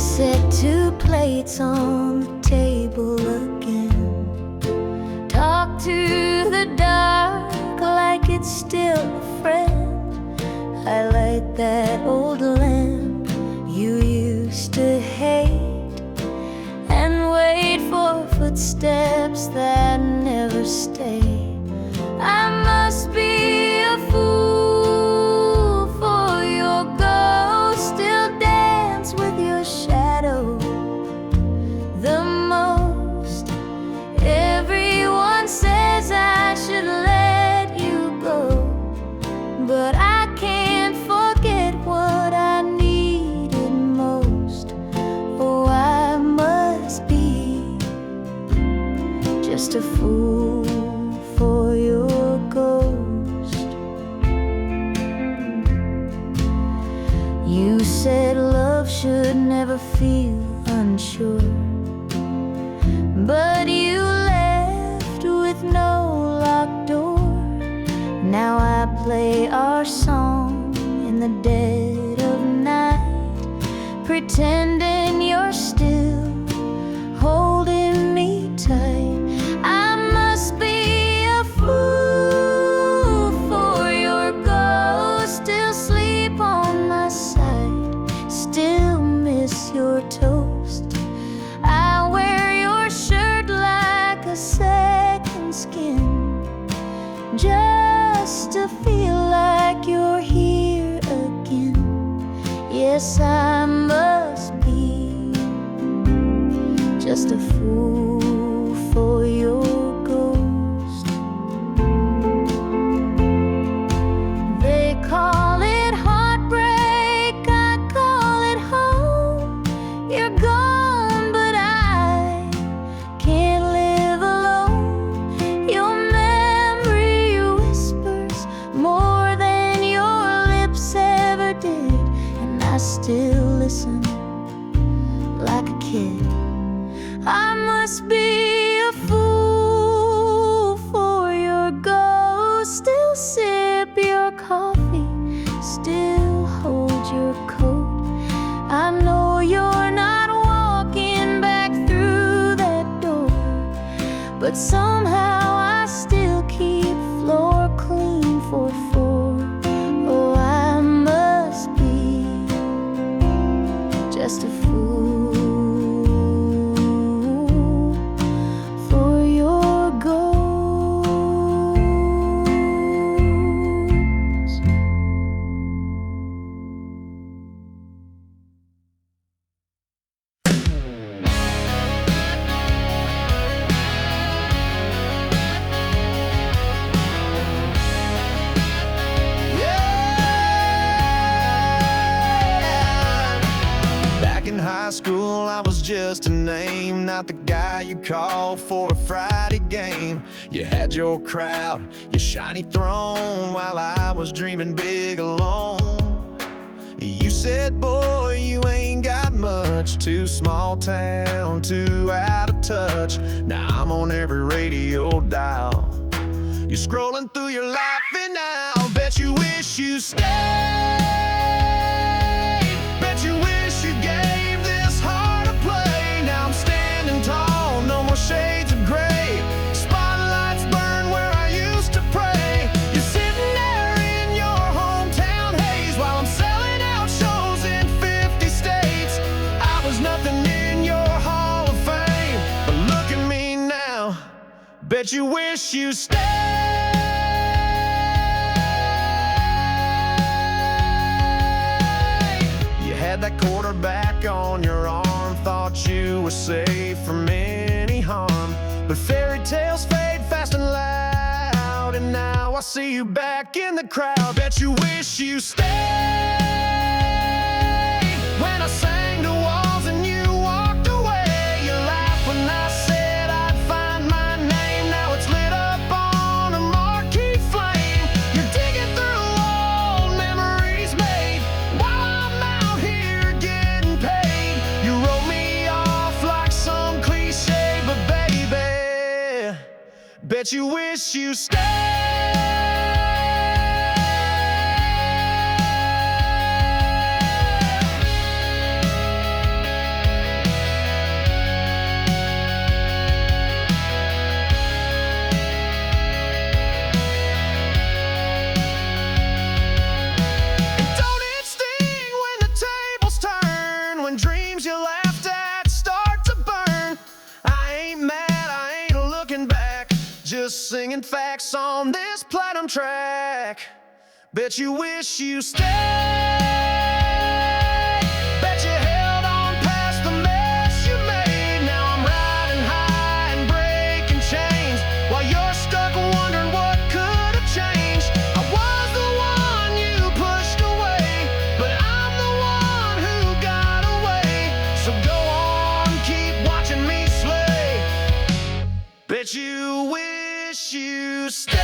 D: set two plates on the table again. Talk to the dark like it's still a friend. I light that old lamp you used to hate, and wait for footsteps that never stay. I must be a fool for your ghost. Still dance with your shadow the most. Everyone says I should let you go, but I can't forget what I needed most. Oh, I must be just a fool for your ghost. You said love should never feel unsure, but you left with no locked door. Now I play our song in the dead of night, pretending you're still holding me tight. I must be a fool for your ghost. Still sleep on my side, still miss your toast. I wear your shirt like a second skin, just to feel like you're here again. Yes, I must be just a fool for your ghost. They call it heartbreak, I call it home. You're gone, but I can't live alone. Your memory whispers more than your lips ever did, and I still listen like a kid. I must be a fool for your ghost. Still sip your coffee, still hold your coat. I know you're not walking back through that door, but somehow I still keep floor clean for four. Oh, I must be just a fool for your ghost.
B: Back in high school, I was just a name, not the guy you call for a Friday game. You had your crowd, your shiny throne, while I was dreaming big alone. You said, boy, you ain't got much, too small town, too out of touch. Now I'm on every radio dial. You're scrolling through your life and now bet you wish you stayed. Bet you wish you gave this heart a play. Now I'm standing tall, no more shades of gray. Spotlights burn where I used to pray. You're sitting there in your hometown haze while I'm selling out shows in 50 states. I was nothing in your Hall of Fame, but look at me now. Bet you wish you stayed. Had that quarterback on your arm, thought you were safe from any harm. But fairy tales fade fast and loud, and now I see you back in the crowd. Bet you wish you stayed. When I sang to walls and you walked away, you laughed when I said I'd find my name. Now it's lit up on a marquee flame. You're digging through old memories made while I'm out here getting paid. You wrote me off like some cliche, but baby, bet you wish you stayed. spitting facts on this platinum track. Bet you wish you stayed. Bet you held on past the mess you made. Now I'm riding high and breaking chains, while you're stuck wondering what could have changed. I was the one you pushed away, but I'm the one who got away. So go on, keep watching me slay. Bet you wish you stayed.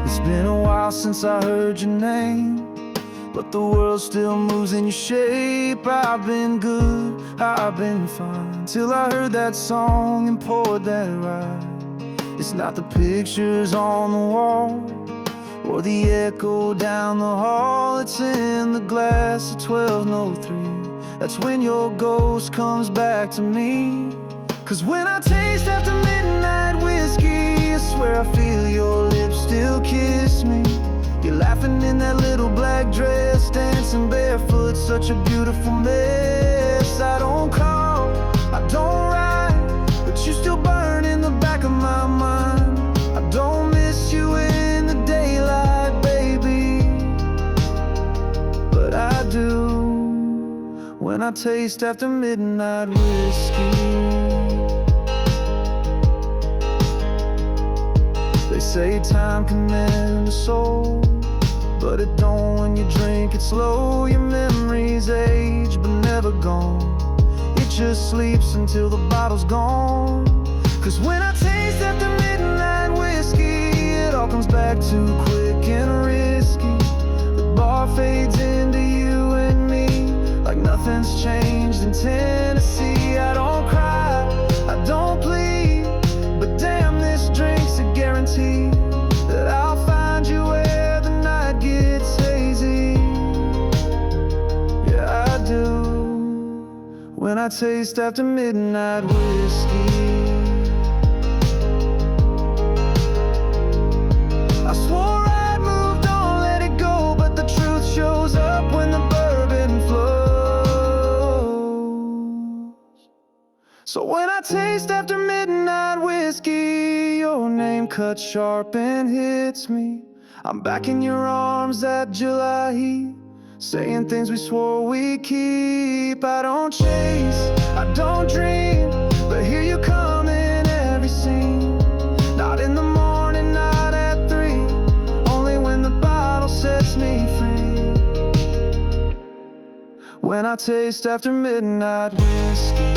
C: It's been a while since I heard your name, but the world still moves in your shape. I've been good, I've been fine, till I heard that song and poured that ride. It's not the pictures on the wall or the echo down the hall. It's in the glass of 1203. That's when your ghost comes back to me. 'Cause when I taste after midnight whiskey, I swear I feel your lips still kiss me. You're laughing in that little black dress, dancing barefoot, such a beautiful mess. I don't call, I don't write, but you still burn in the back of my mind. I don't miss you in the daylight, baby, but I do when I taste after midnight whiskey. They say time can mend a soul, but it don't when you drink it slow. Your memories age but never gone. It just sleeps until the bottle's gone. 'Cause when I taste after midnight whiskey, it all comes back too quick and risky. The bar fades into you and me like nothing's changed in Tennessee. I don't cry, I don't plead, but damn, this drink's a guarantee that I'll find you where the night gets hazy. Yeah, I do when I taste after midnight whiskey. I swore I'd moved on, let it go, but the truth shows up when the bourbon flows. So when I taste after midnight whiskey, your name cuts sharp and hits me. I'm back in your arms, that July heat, saying things we swore we'd keep. I don't chase, I don't dream, but here you come in every scene. Not in the morning, not at 3, only when the bottle sets me free. When I taste after midnight whiskey.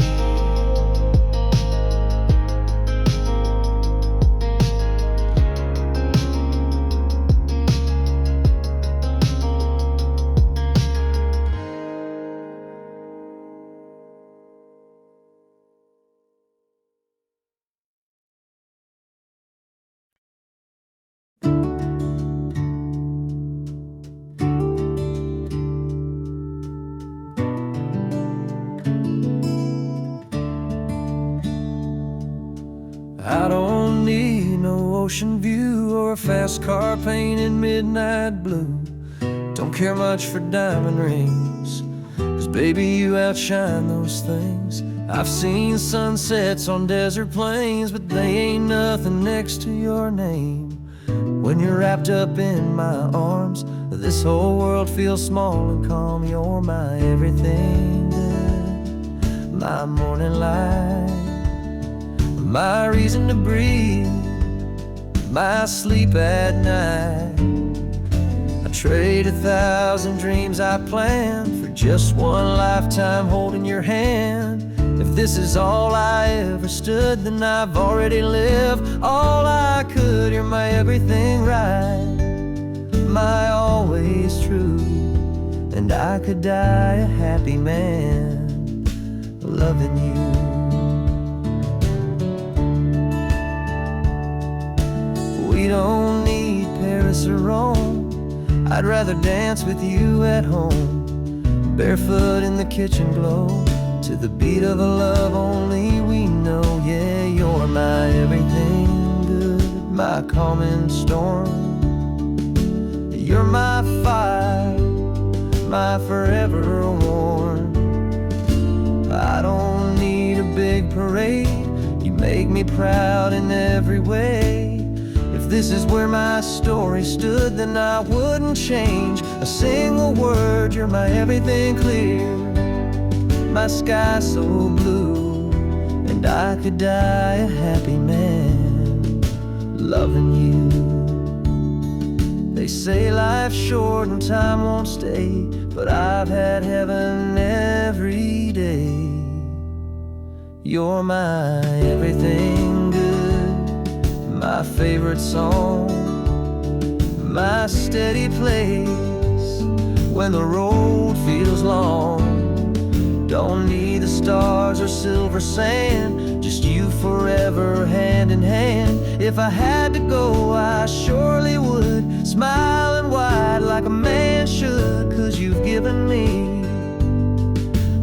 A: I don't need no ocean view or a fast car painted midnight blue. Don't care much for diamond rings, 'cause baby, you outshine those things. I've seen sunsets on desert plains, but they ain't nothing next to your name. When you're wrapped up in my arms, this whole world feels small and calm. You're my everything good, my morning light, my reason to breathe, my sleep at night. I trade 1,000 dreams I planned for just one lifetime holding your hand. If this is all I ever stood, then I've already lived all I could. You're my everything right, my always true, and I could die a happy man loving you.
C: I'd rather dance with you at home, barefoot in the kitchen glow, to the beat of a love only we know. Yeah, you're my everything good, my calming storm. You're my fire, my forever warm. I don't need a big parade, you make me proud in every way. If this is where my story stood, then I wouldn't change a single word. You're my everything clear, my sky so blue, and I could die a happy man loving you. They say life's short and time won't stay, but I've had heaven every day. You're my everything good, my favorite song, my steady place when the road feels long. Don't need the stars or silver sand, just you forever hand in hand. If I had to go, I surely would, smiling wide like a man should. 'Cause you've given me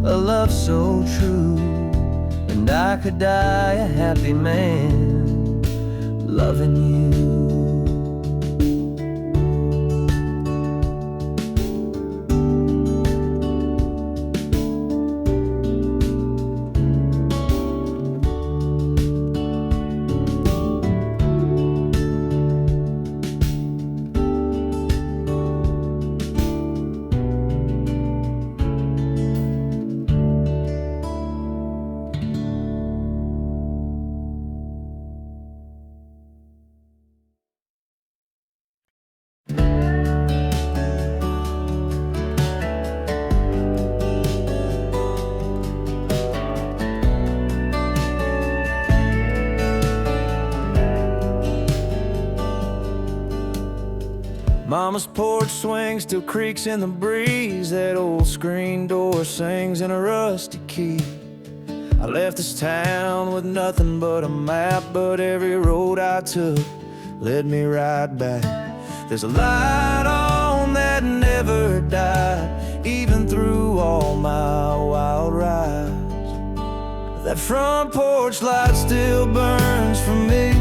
C: a love so true, and I could die a happy man loving you. Mama's porch swing still creaks in the breeze. That old screen door sings in a rusty key. I left this town with nothing but a map, but every road I took led me right back. There's a light on that never died, even through all my wild rides. That front porch light still burns for me,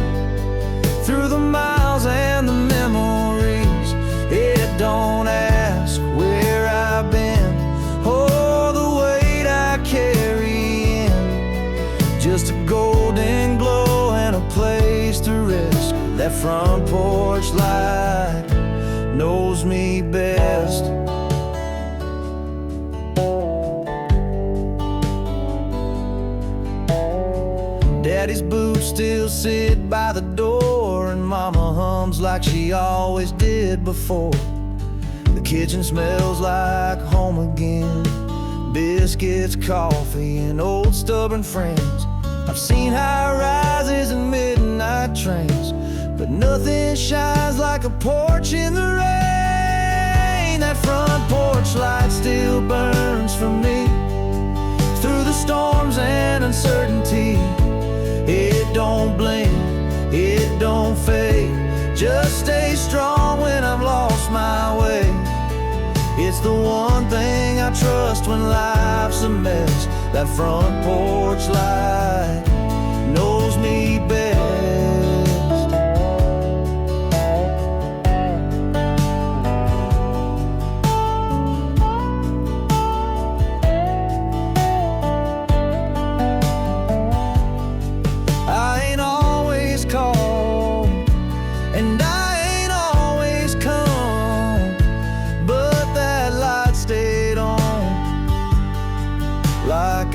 C: through the miles and the memories. It don't ask where I've been or the weight I carry in, just a golden glow and a place to rest. That front porch light knows me best. Daddy's boots still sit by the door, and Mama hums like she always did before. The kitchen smells like home again, biscuits, coffee, and old stubborn friends. I've seen high rises and midnight trains, but nothing shines like a porch in the rain. That front porch light still burns for me, through the storms and uncertainty. It don't blink, it don't fade, just stay strong when I've lost my way. It's the one thing I trust when life's a mess. That front porch light knows me best.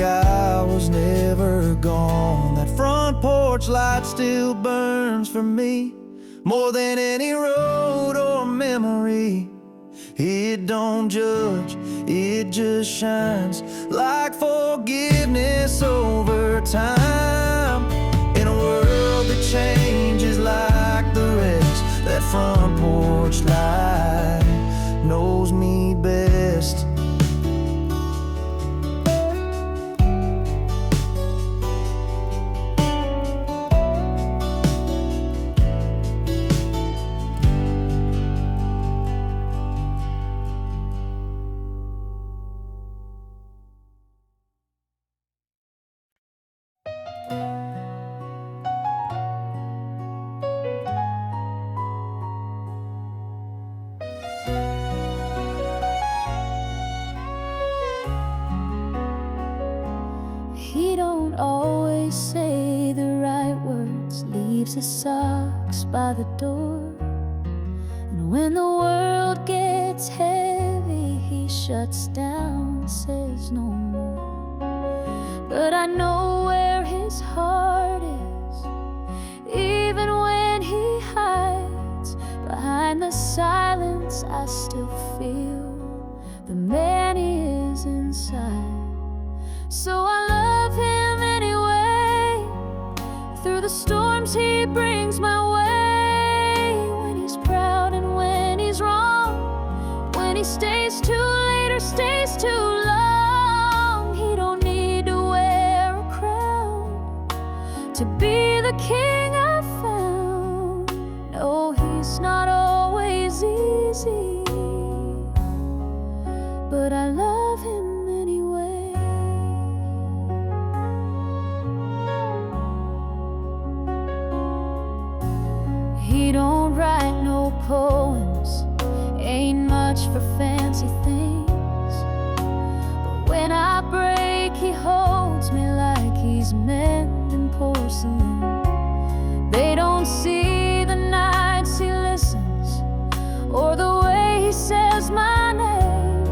C: I was never gone. That front porch light still burns for me, more than any road or memory. It don't judge, it just shines like forgiveness over time. In a world that changes like the rest, that front porch light knows me best.
D: He don't always say the right words, leaves his socks by the door. And when the world gets heavy, he shuts down, says no more. But I know where his heart is, even when he hides. Behind the silence, I still feel the man he is inside. So I love him anyway, through the storms he brings my way. When he's proud and when he's wrong, when he stays too late or stays too long. He don't need to wear a crown to be the king I found. No, he's not always easy, but I love him anyway. He don't write no poems, ain't much for fancy things. But when I break, he holds me like he's mending porcelain. They don't see the nights he listens, or the way he says my name.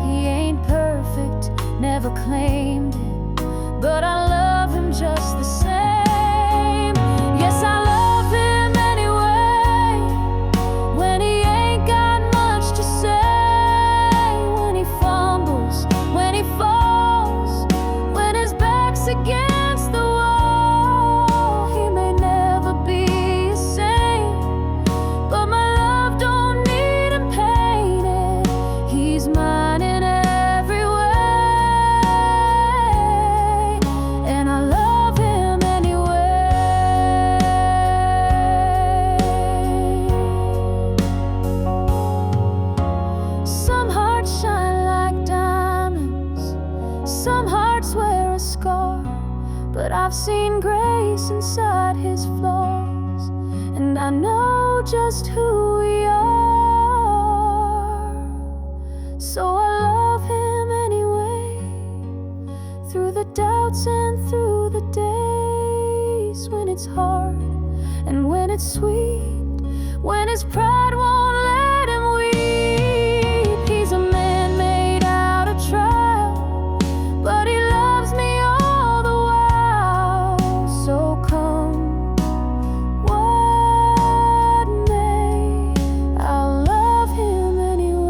D: He ain't perfect, never claimed it, but I love him just the same. Yes, I love him anyway, when he ain't got much to say. When he fumbles, when he falls, when his back's against the wall. He may never be the same, but my love don't need him painted. He's mine in every way, and I love him anyway. Some hearts shine like diamonds, some hearts wear a scar, but I've seen grace inside his flaws, and I know just who we are. So I love him anyway, through the doubts and through the days when it's hard and when it's sweet, when his pride won't let him weep. He's a man made out of trial, but he loves me all the while. So come what may, I'll love him anyway.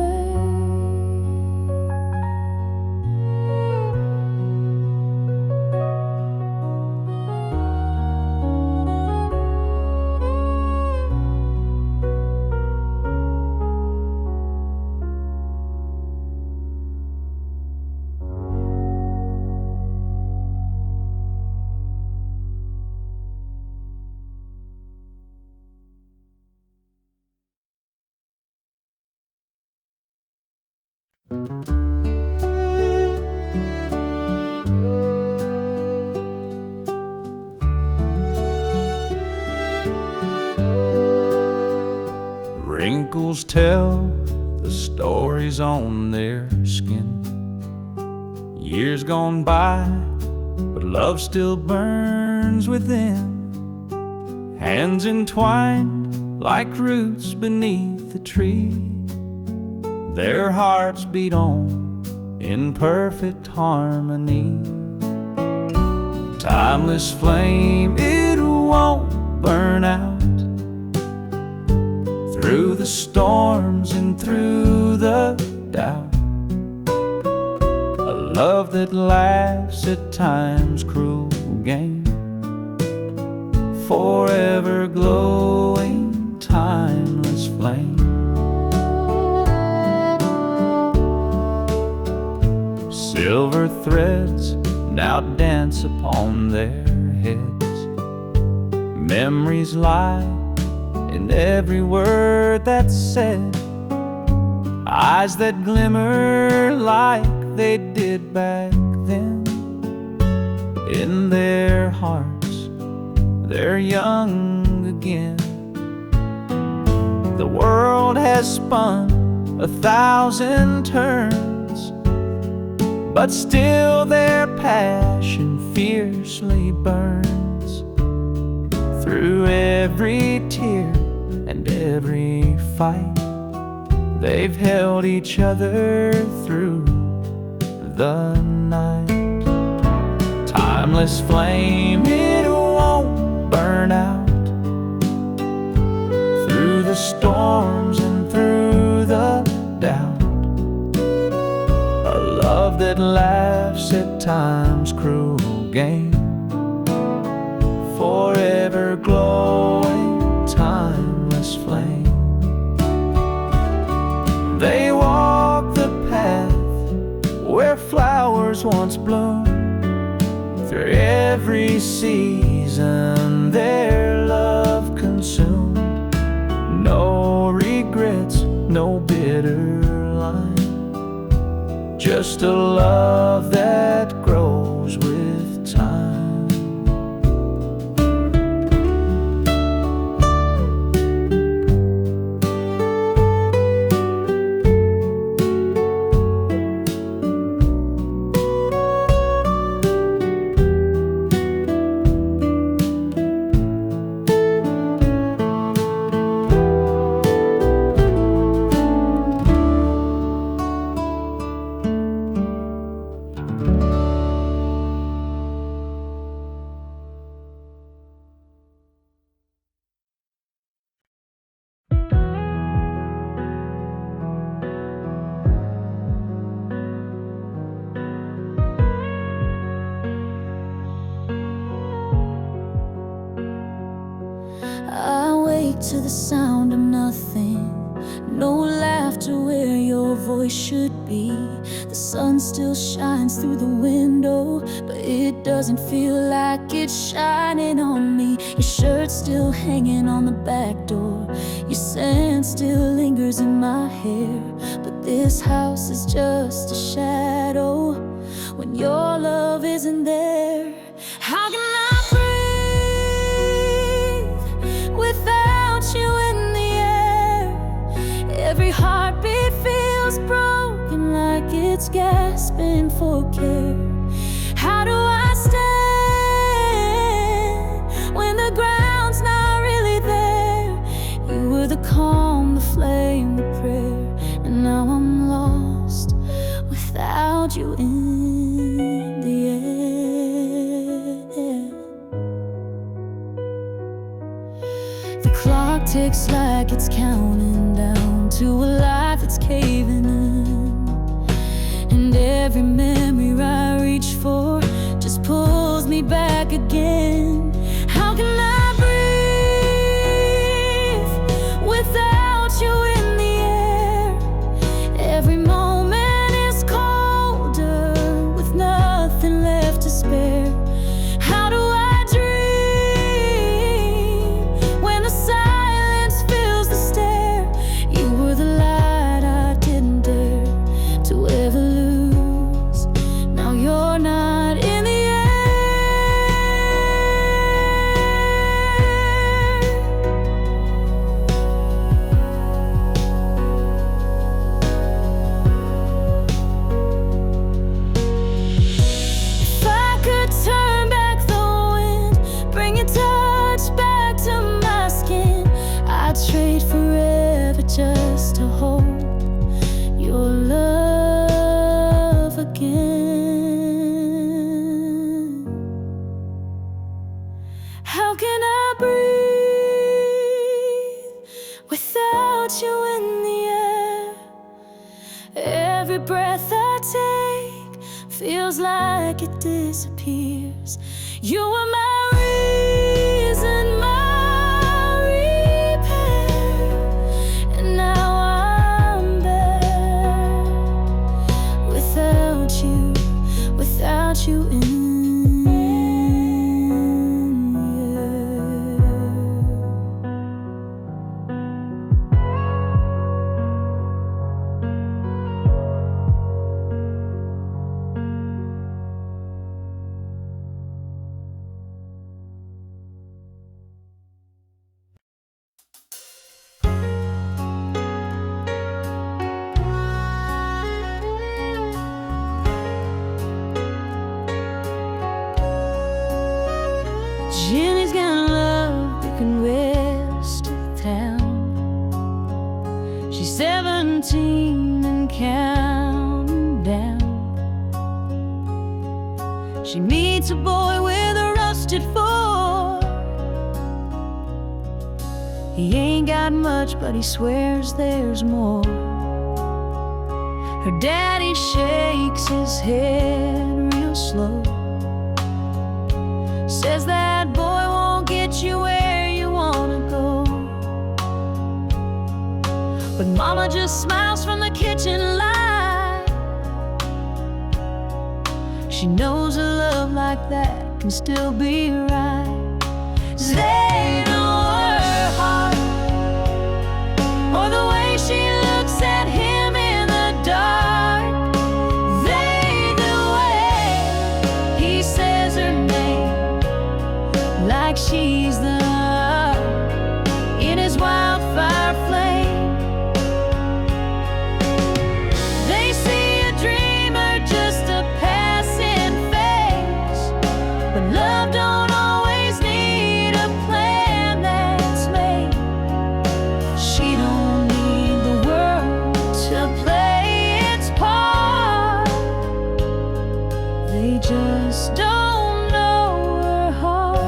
A: Wrinkles tell the stories on their skin. Years gone by, but love still burns within. Hands entwined like roots beneath the tree. Their hearts beat on in perfect harmony. Timeless flame, it won't burn out. Through the storms and through the doubt, a love that laughs at time's cruel game, forever glowing, timeless flame. Silver threads now dance upon their heads. Memories lie in every word that's said. Eyes that glimmer like they did back then. In their
C: hearts, they're young again. The world has spun 1,000 turns, but still their passion fiercely burns. Through every tear and every fight, they've held each other through the night. Timeless flame, it won't burn out. Through the storms and through the doubt, a love that laughs at time's cruel game, forever glowing, timeless flame. They walk the path where flowers once bloomed. Through every season their love consumed. No regrets, no bitter line, just a love that grows with time.
D: I wake to the sound of nothing, no laughter where your voice should be. The sun still shines through the window, but it doesn't feel like it's shining on me. Your shirt's still hanging on the back door, your scent still lingers in my hair. But this house is just a shadow when your love isn't there. How can I breathe without you in the air? Every heartbeat feels broken, like it's gasping for care. How do I stand when the ground's not really there? You were the calm, the flame, the prayer, and now I'm lost without you in the air. The clock ticks like it's counting down to a life that's caving in, and every memory I reach for just pulls me back again. How can I breathe without you in the air? Every moment is colder with nothing left to spare. How do I dream when the silence fills the stare? You were the light I didn't dare to ever lose. Now you're not in the air. If I could turn back the wind, bring your touch back to my skin, I'd trade forever just to hold your love again. How can I breathe without you in the air? Every breath I take feels like it disappears. You were my reason, my repair, and now I'm bare without you in the air. Jenny's gonna love picking west of town. She's 17 and counting down. She meets a boy with a rusted Ford. He ain't got much, but he swears there's more. Her daddy shakes his head real slow, says that boy won't get you where you wanna go. But Mama just smiles from the kitchen light. She knows a love like that can still be right. They know her heart, or the way she looks at him in the dark. They the way he says her name, like she's the in his wildfire flame. They see a dreamer, just a passing phase, but love don't always need a plan that's made. She don't need the world to play its part. They just don't know her heart.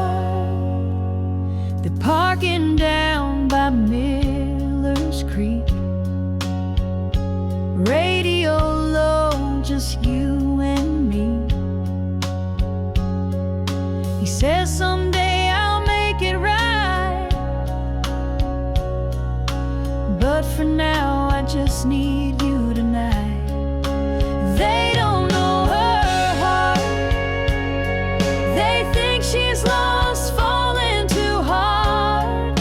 D: They're parking down by Miller's Creek, radio low, just you and me. He says someday I'll make it right, but for now I just need you tonight. They don't know her heart. They think she's lost, falling too hard.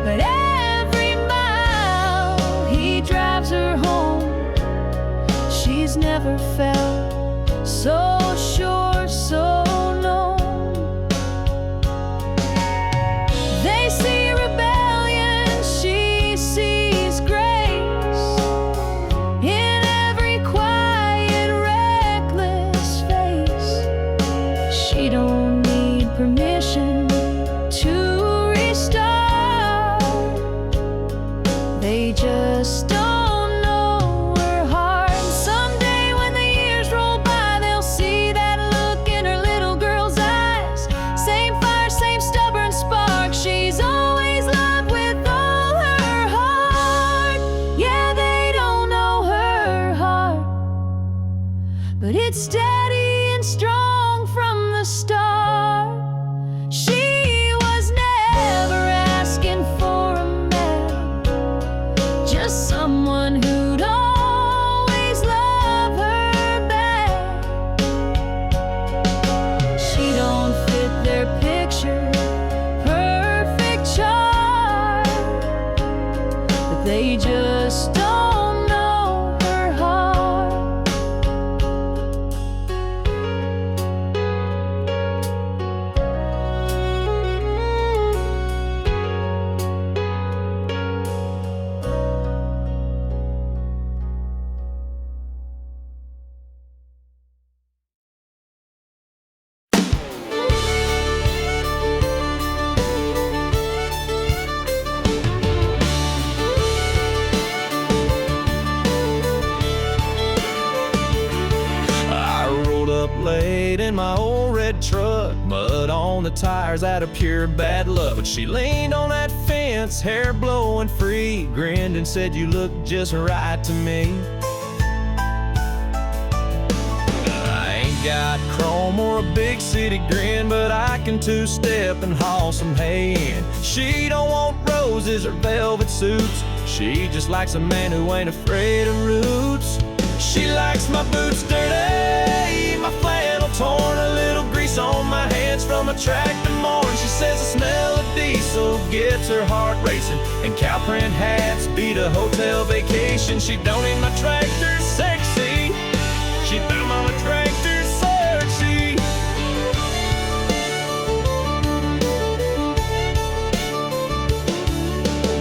D: But every mile he drives her home, she's never felt so sure, so known. They see rebellion, she sees grace in every quiet, reckless face. She don't need permission to restart. They just don't know her heart. Someday when the years roll by, they'll see that look in her little girl's eyes. Same fire, same stubborn spark. She's always loved with all her heart. Yeah, they don't know her heart, but it's steady and strong from the start. She was never asking for a man, just someone who'd always love her back. She don't fit their picture perfect chart, but they just don't know her heart.
C: I rolled up late in my old red truck, mud on the tires out of pure bad luck. But she leaned on that fence, hair blowing free, grinned and said, "You look just right to me." I ain't got chrome or a big city grin, but I can two-step and haul some hay in. She don't want roses or velvet suits, she just likes a man who ain't afraid of roots. She likes my boots dirty, my flannel torn, a little grease on my hands from a tractor morn. She says the smell of diesel gets her heart racing, and cow print hats beat a hotel vacation. She don't need my tractor sexy, she found my tractor sexy.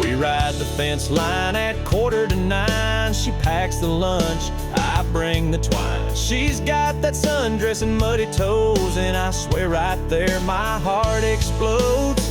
C: We ride the fence line at 8:45. She packs the lunch, I
A: bring the twine. She's got that sundress and muddy toes, and I swear right there my heart explodes.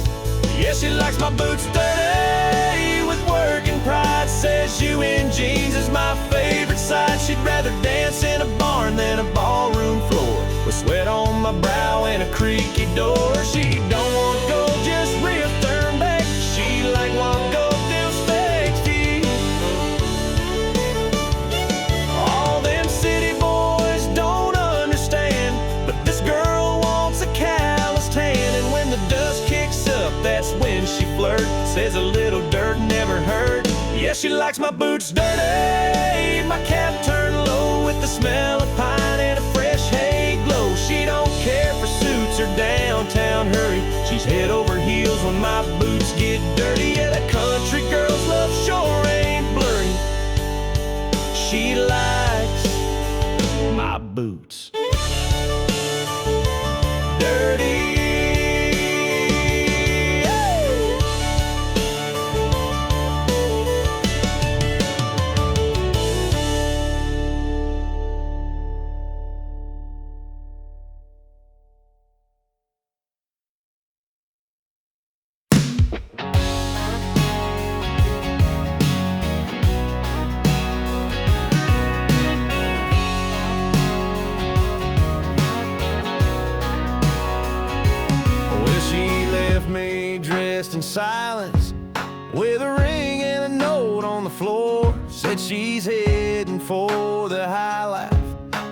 A: Yeah, she likes my boots dirty with work and pride. Says you in jeans is my favorite side. She'd rather dance in a barn than a ballroom floor, with sweat on my brow and a creaky door. She don't want gold, just real firm back. She like one gold deal steaks to eat. All them city boys don't understand, but this girl wants a callous tan. And when the dust kicks up, that's when she flirts. Says a little dirt never hurt. Yeah, she likes my boots dirty, my cap turned low with the smell of pine and a fresh hay glow. She don't care for suits or downtown hurry. She's head over heels when my boots get dirty. Yeah, that country girl's love sure ain't blurry. She likes my boots dirty.
C: In silence, with a ring and a note on the floor. Said she's heading for the high life,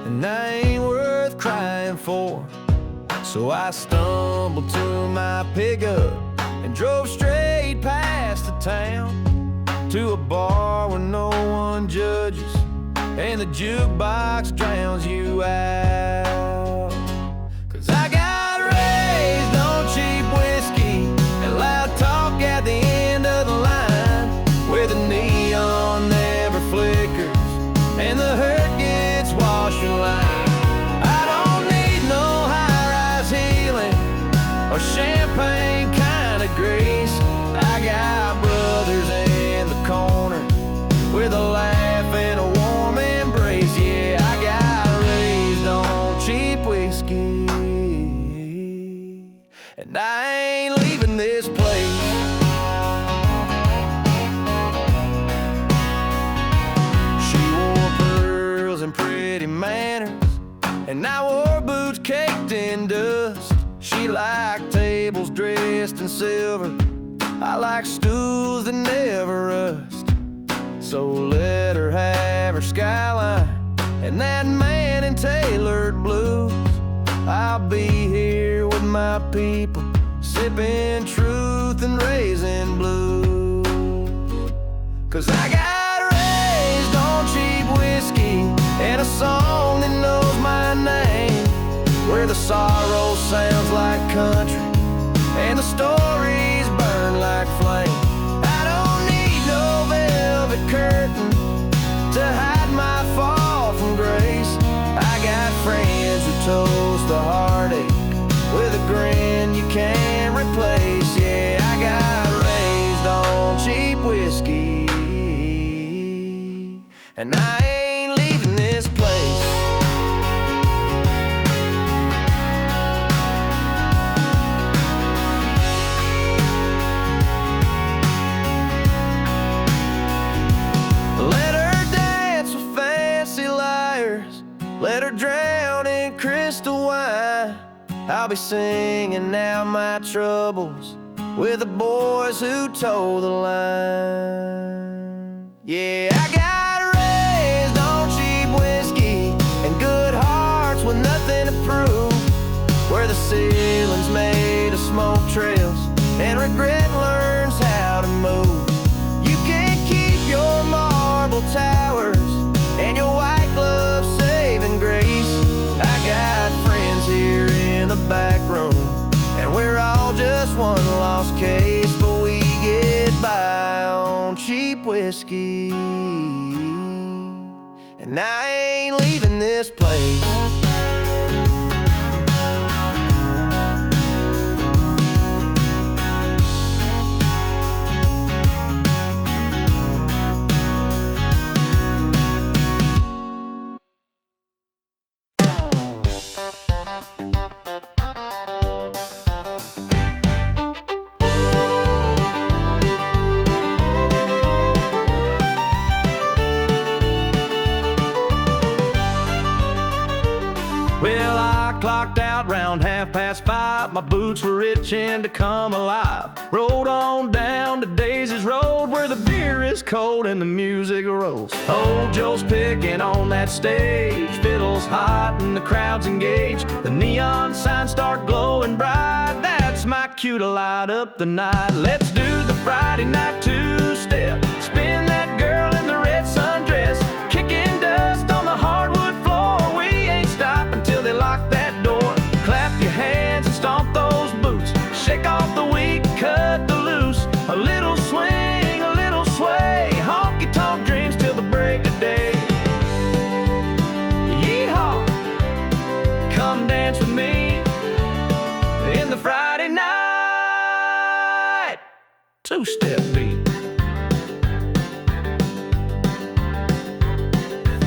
C: and I ain't worth crying for. So I stumbled to my pickup and drove straight past the town to a bar where no one judges and the jukebox drowns you out. 'Cause I got raised on cheap whiskey and loud talk at the end of the line, where the neon never flickers and the hurt gets washed away. I don't need no high-rise healing or champagne kind of grace. I got brothers in the corner with a laugh and a warm embrace. Yeah, I got raised on cheap whiskey, and I ain't leaving this place. She wore pearls and pretty manners, and I wore boots caked in dust. She liked tables dressed in silver, I like stools that never rust. So let her have her skyline and that man in tailored blues. I'll be here with my people, sipping truth and raising blues. 'Cause I got raised on cheap whiskey and a song that knows my name, where the sorrow sounds like country and the stories burn like flame. I don't need no velvet curtain to hide my fall from grace. I got friends who toast the heartache with a grin you can't replace. Yeah, I got raised on cheap whiskey, and I ain't leaving this place. Let her dance with fancy liars, let her drown in crystal wine. I'll be singing out my troubles with the boys who toe the line. Yeah, I got raised on cheap whiskey and good hearts with nothing to prove, where the ceiling's made of smoke trails and regret learns how to move. You can't keep your marble towers and your white gloves saving grace. I got friends here in the back room, and we're all just one lost case, but we get by on cheap whiskey, and I ain't leaving this place. white, my boots were itching to come alive. Rolled on down to Daisy's Road, where the beer is cold and the music rolls. Old Joe's picking on that stage, fiddles hot and the crowd's engaged. The neon signs start glowing bright, that's my cue to light up the night. Let's do the Friday night two-step, spin that girl in the red sundress, kicking dust on the hardwood floor. We ain't stopping till they lock that door. Clap your hands and stomp those boots, shake off the weak, cut the loose. A little swing, a little sway, honky-tonk dreams till the break of day. Yeehaw, come dance with me in the Friday night two-step beat.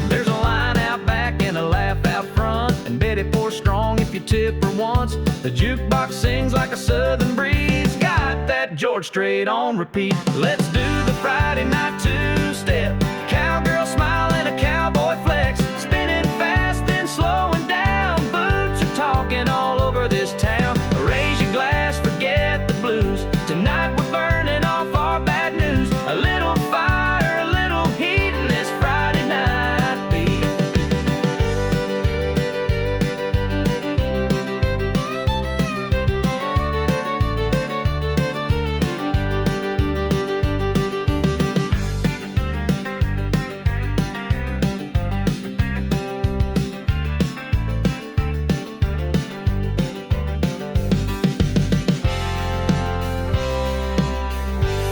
C: There's a line out back and a laugh out front, and Betty pours strong if you tip her once. The jukebox sings like a southern breeze, got that George Strait on repeat. Let's do the Friday night two-step, cowgirl smile and a cowboy flex, spinning fast then slowing down. Boots are talking all over this town. Raise your glass, forget the blues. Tonight we're burning off our bad news. A little fire, a little heat in this Friday night beat.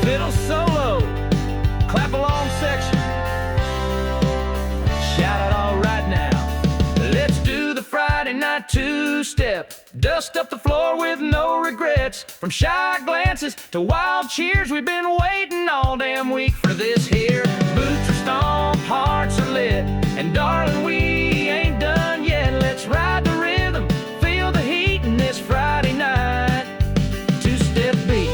C: Fiddle solo, clap along section, shout it all right now. Let's do the Friday night two-step, dust up the floor with no regrets. From shy glances to wild cheers, we've been waiting all damn week for this here. Boots are stomped, hearts are lit, and darling, we ain't done yet. Let's ride the rhythm, feel the heat in this Friday night two-step beat.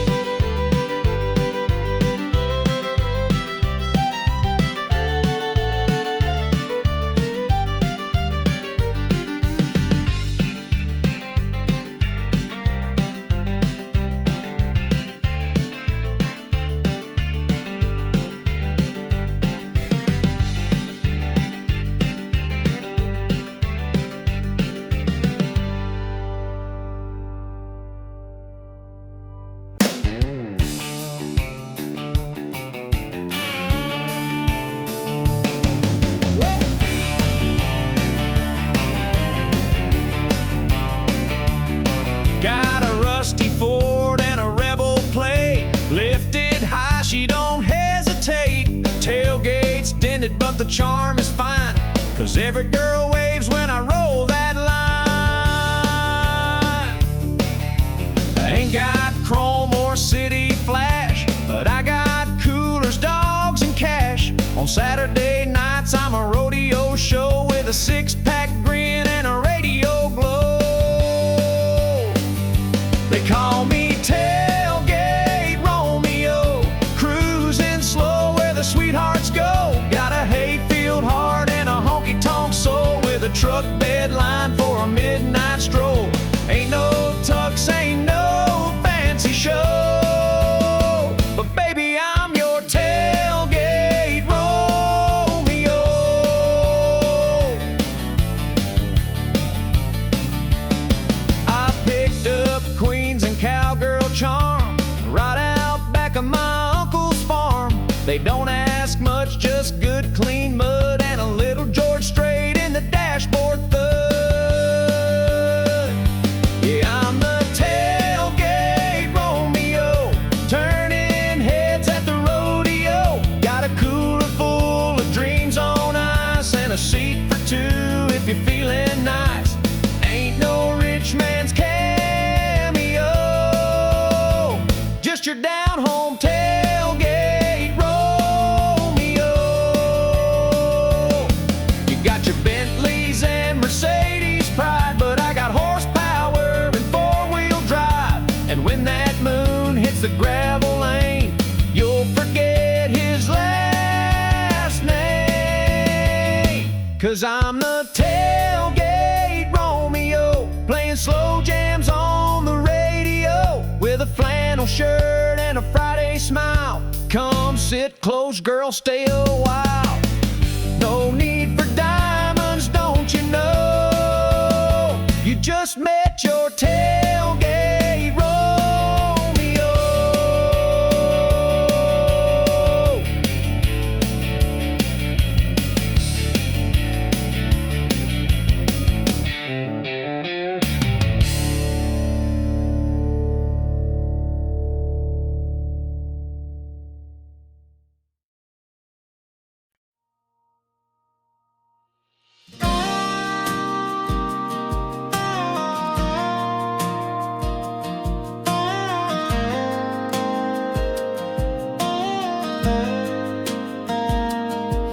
C: Got a rusty Ford and a Rebel plate, lifted high, she don't hesitate. Tailgate's dented, but the charm is fine, 'cause every girl waves when I roll that line. I ain't got chrome or city flash, but I got coolers, dogs, and cash. On Saturday nights I'm a rodeo show with a six-pack grin and a radio glow. They call me Tailgate Romeo, cruising slow where the sweethearts go. Got a hayfield heart and a honky-tonk soul, with a truck bed line for a midnight stroll. Ain't no tux, ain't no fancy show, but baby, I'm your Tailgate Romeo. I picked up Queens and cowgirl charm right out back of my uncle's farm. They don't ask much, just good clean mud and a little George Strait in the dashboard thud. Yeah, I'm the Tailgate Romeo, turning heads at the rodeo. Got a cooler full of dreams on ice and a seat for two if you're feeling nice. Ain't no rich man's cameo, just your down-home Tailgate Romeo. You got your Bentleys and Mercedes pride, but I got horsepower and four-wheel drive. And when that moon hits the gravel lane, you'll forget his last name. 'Cause I'm the Tailgate Romeo, playing slow jams on the stay a while. No need for diamonds, don't you know? You just met your tailgate Romeo.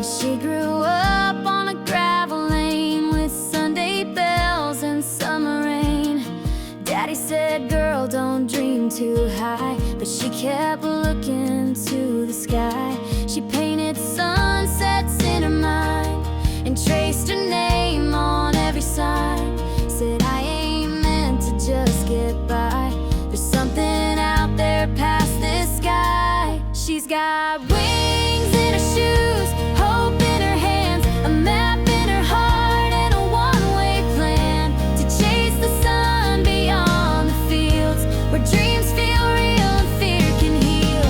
D: She grew up on a gravel lane with Sunday bells and summer rain. Daddy said, girl, don't dream too high, but she kept looking to the sky. She painted sunsets in her mind and traced her name on every sign. Said, I ain't meant to just get by. There's something out there past this sky. She's got wings in her shoes, hope in her hands, a map in her heart, and a one-way plan to chase the sun beyond the fields where dreams feel real and fear can heal.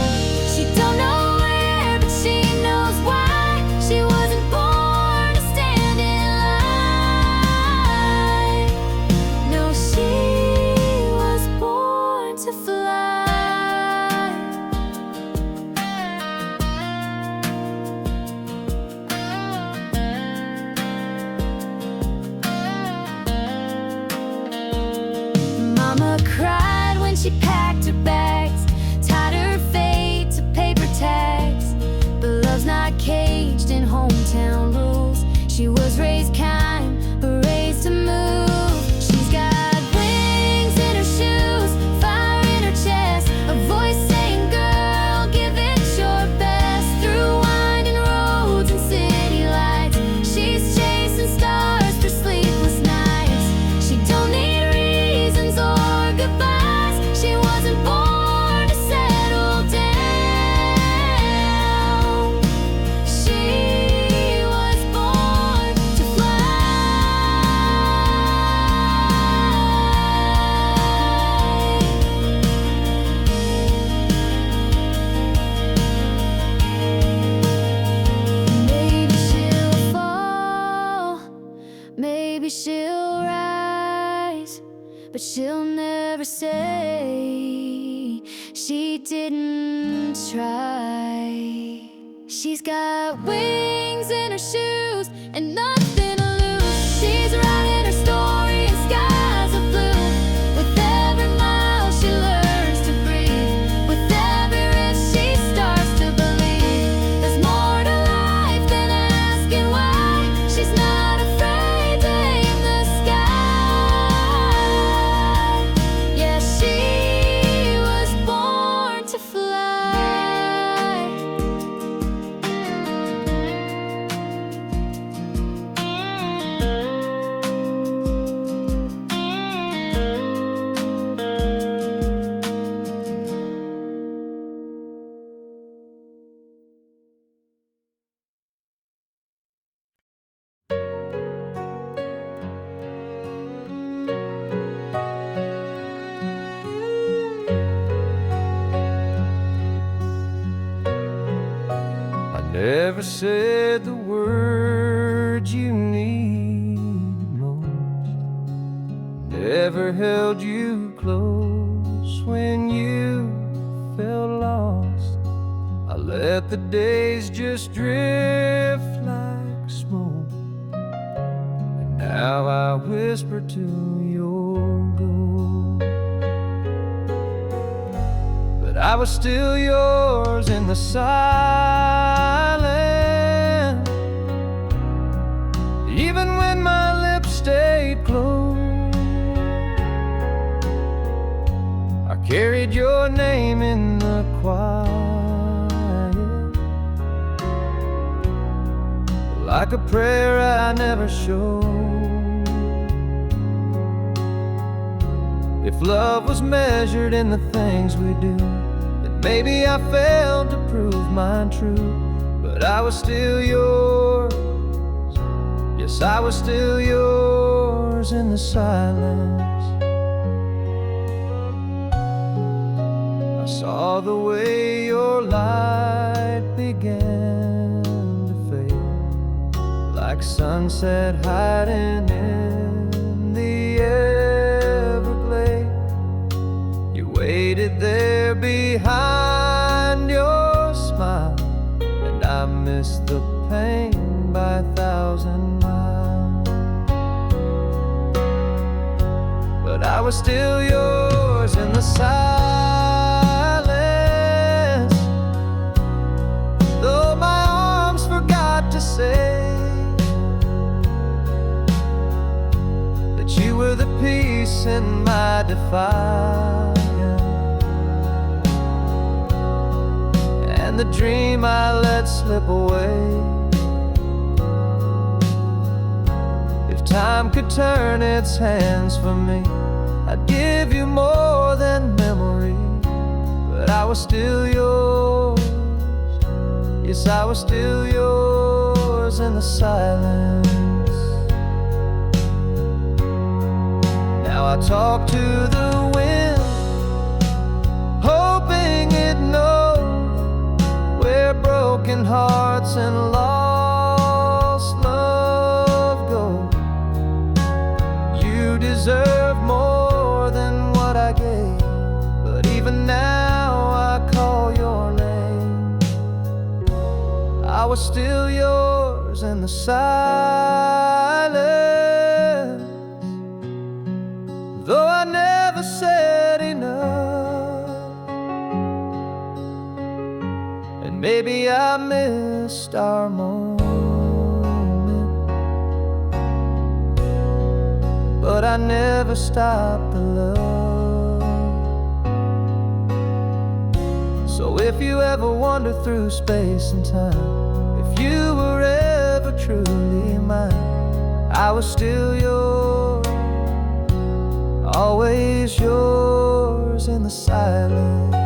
D: She don't know where, but she knows why. She wasn't born to stand in line. No, she was born to fly. Mama cried when she packed her bags, tied her fate to paper tags. But love's not caged in hometown rules. She was raised kind, but raised to move. She's got wings in her shoes, fire in her chest, a voice saying, girl, give it your best. Through winding roads and city lights, she's chasing stars through sleepless nights. She don't need reasons or goodbyes. She wasn't born to settle down. She was born to fly. Maybe she'll fall, maybe she'll rise, but she'll never say she didn't try. She's got wings in her shoes and nothing to lose. She's writing her story in skies of blue. With every mile she learns to breathe. With every risk she starts to believe. There's more to life than asking why. She's not afraid to aim the sky. Yeah, she was born to fly.
C: I never said the words you need most. Never held you close when you felt lost. I let the days just drift like smoke, and now I whisper to your goal. But I was still yours in the silence, even when my lips stayed closed. I carried your name in the quiet, like a prayer I never showed. If love was measured in the things we do, then maybe I failed to prove mine true. but I was still yours. Yes, I was still yours in the silence. I saw the way your light began to fade, like sunset hiding in the Everglades. You waited there behind your smile, and I missed the pain by 1,000 miles. But I was still yours in the silence, though my arms forgot to say that you were the peace in my defiance, and the dream I let slip away. If time could turn its hands for me, I'd give you more than memory. But I was still yours. Yes, I was still yours in the silence. Now I talk to the wind, hoping it knows where broken hearts and lost love go. You deserve more than what I gave, but even now I call your name. I was still yours in the silence, though I never said enough. And maybe I missed our moment, but I never stopped the love. So if you ever wander through space and time, if you were ever truly mine, I was still yours, always yours in the silence.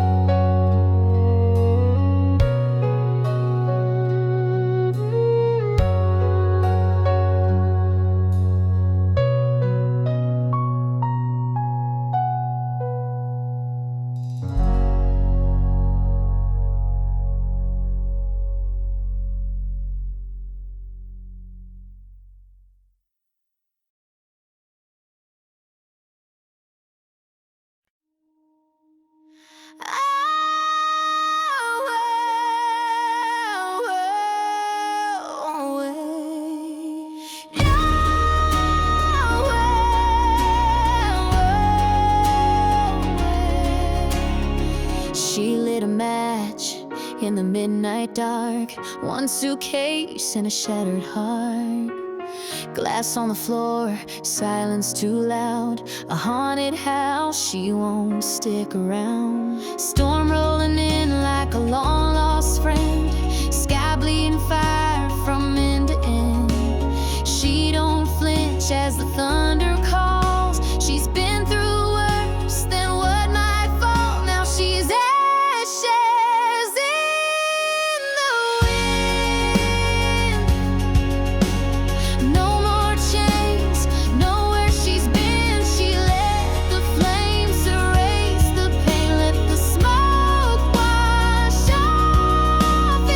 D: She lit a match in the midnight dark, one suitcase and a shattered heart. Glass on the floor, silence too loud. A haunted house, she won't stick around. Storm rolling in like a long lost friend. Sky bleeding fire from end to end. She don't flinch as the thunder calls. She's been through worse than what might fall. Now she's ashes in the wind. No more chains, know where she's been. She let the flames erase the pain, let the smoke wash off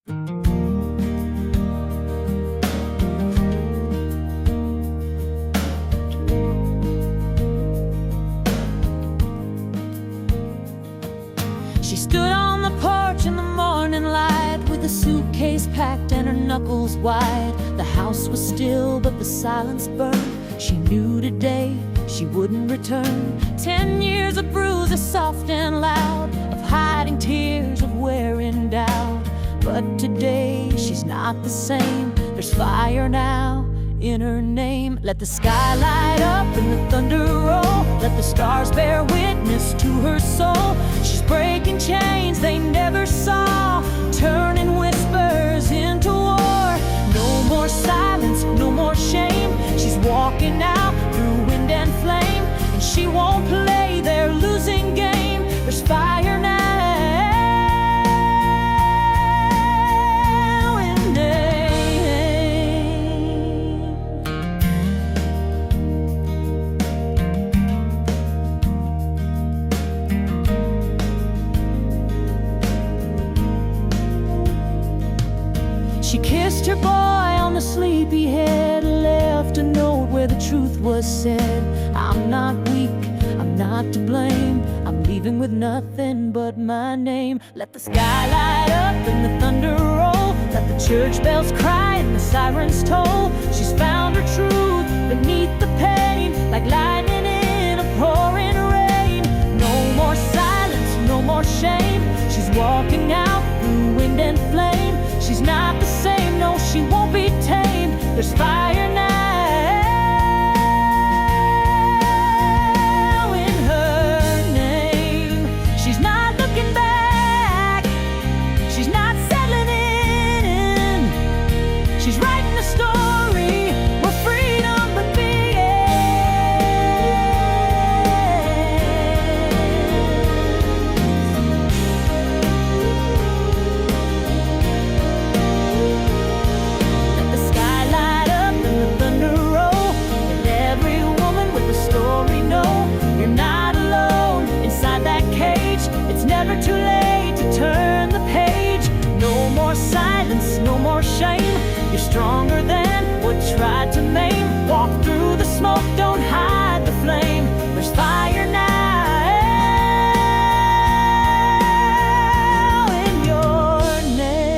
D: She stood on the porch in the morning light with a suitcase packed and her knuckles wide. The house was still, but the silence burned. She knew today she wouldn't return. 10 years of bruises, soft and loud, of hiding tears, of wearing doubt. But today she's not the same. There's fire now in her name. Let the sky light up and the thunder roll. Let the stars bear witness to her soul. She's breaking chains they never saw, turning whispers into war. No more silence, no more shame. She's walking out through wind and flame, and she won't play their losing game. There's fire now in name. She kissed her boy on the sleepy head, left a note where the truth was said. I'm not weak, I'm not to blame. I'm leaving with nothing but my name. Let the sky light up and the thunder roll. Let the church bells cry and the sirens toll. She's found her truth beneath the pain, like lightning in a pouring rain. No more silence, no more shame. She's walking out through wind and flame. She's not the same, no, she won't be tamed. There's fire now in her name. She's not looking back, she's not settling in. She's writing a story where freedom never too late to turn the page. No more silence, no more shame. You're stronger than what tried to maim. Walk through the smoke, don't hide the flame. There's fire now in your name.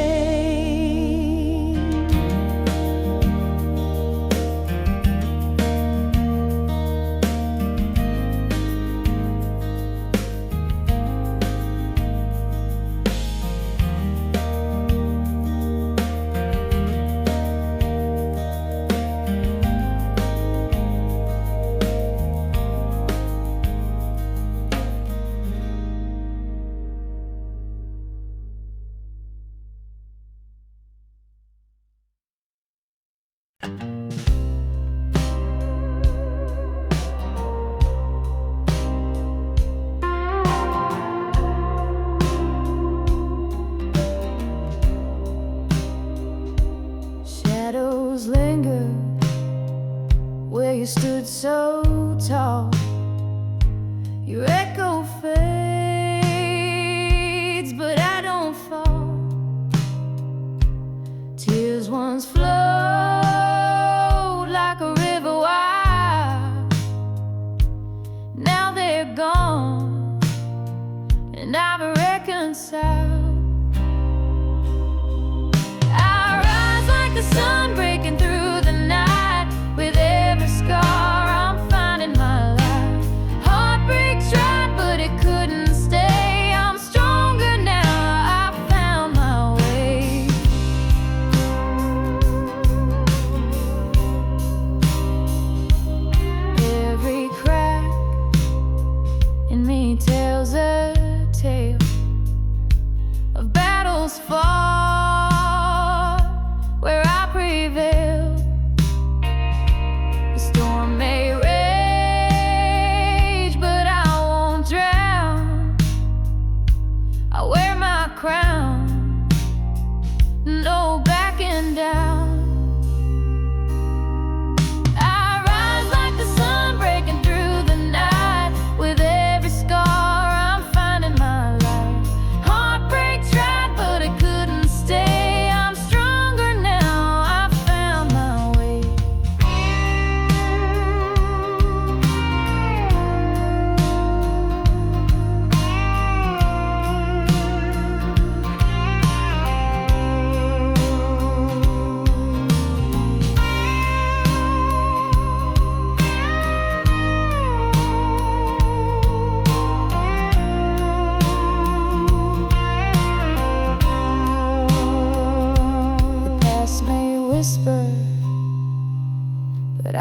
D: Shadows linger where you stood so tall. Your echo fades, but I don't fall. Tears once flowed like a river wide. Now they're gone, and I've reconciled. The sun breaking through the night. With every scar I'm finding my light. Heartbreak tried but it couldn't stay. I'm stronger now, I found my way. Every crack in me tells a tale.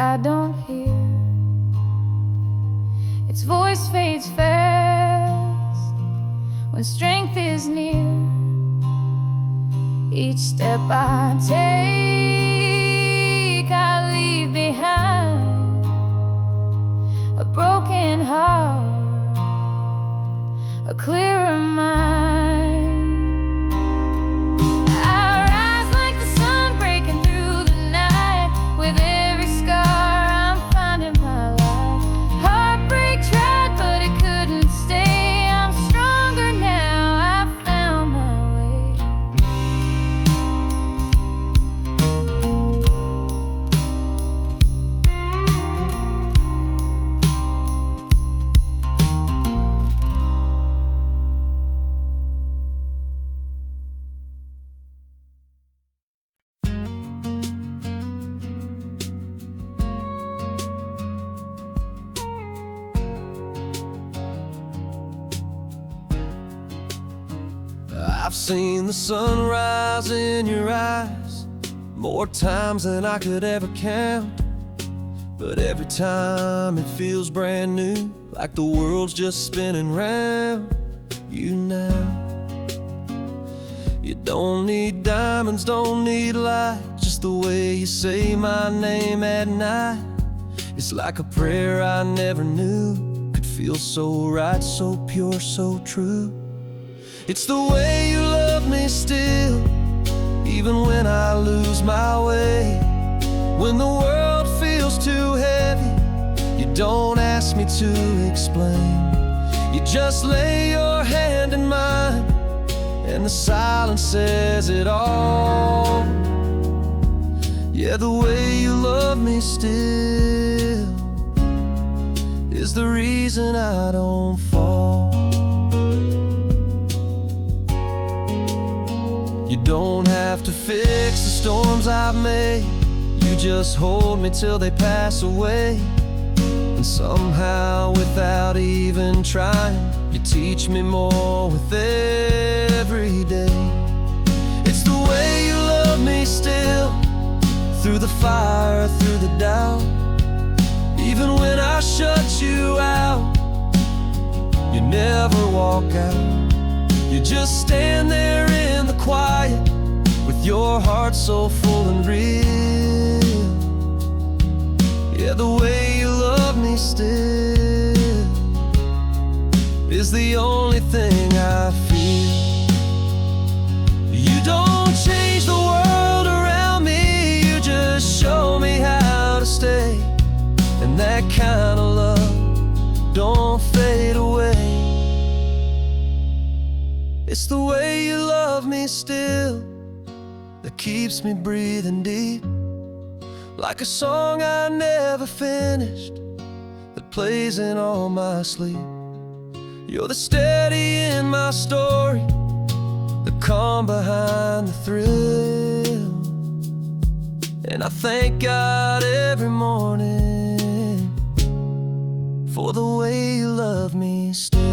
D: I don't hear. Its voice fades fast when strength is near. Each step I take, I leave behind a broken heart, a clearer mind. I rise like the sun breaking through the night. With every scar I'm finding my life. Heartbreak tried but it couldn't stay. I'm stronger now, I found my way.
C: I've seen the sunrise in your eyes more times than I could ever count. But every time it feels brand new, like the world's just spinning round you now. You don't need diamonds, don't need light, just the way you say my name at night. It's like a prayer I never knew could feel so right, so pure, so true. It's the way you love me still, even when I lose my way. When the world feels too heavy, you don't ask me to explain. You just lay your hand in mine, and the silence says it all. Yeah, the way you love me still is the reason I don't fall. You don't have to fix the storms I've made. You just hold me till they pass away. And somehow, without even trying, you teach me more with every day. It's the way you love me still, through the fire, through the doubt. Even when I shut you out, you never walk out. You just stand there in the quiet, with your heart so full and real. Yeah, the way you love me still is the only thing I feel. You don't change the world around me, you just show me how to stay. And that kind of love don't fade away. It's the way you love me still that keeps me breathing deep, like a song I never finished that plays in all my sleep. You're the steady in my story, the calm behind the thrill. And I thank God every morning for the way you love me still.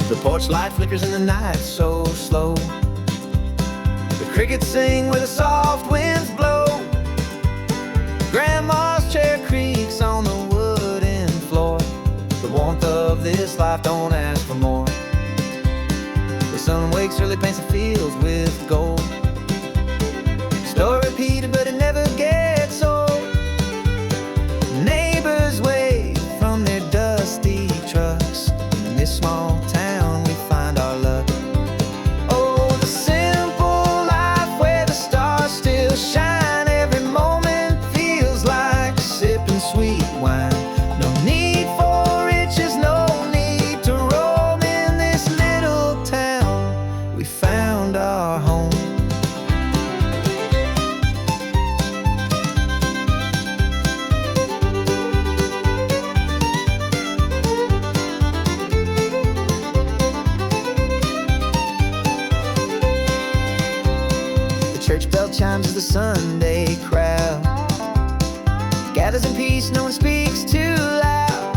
B: The porch light flickers in the night so slow. The crickets sing where the soft winds blow. Grandma's chair creaks on the wooden floor. The warmth of this life, don't ask for more. The sun wakes early, paints the fields with gold. Story repeated, but it never gets old. Neighbors wave from their dusty trucks. In this small town we find our luck. Oh, the simple life where the stars still shine. Every moment feels like sipping sweet wine. No need for riches, no need to roam. In this little town we found our home.
C: chimes as the Sunday crowd gathers in peace, no one speaks too loud.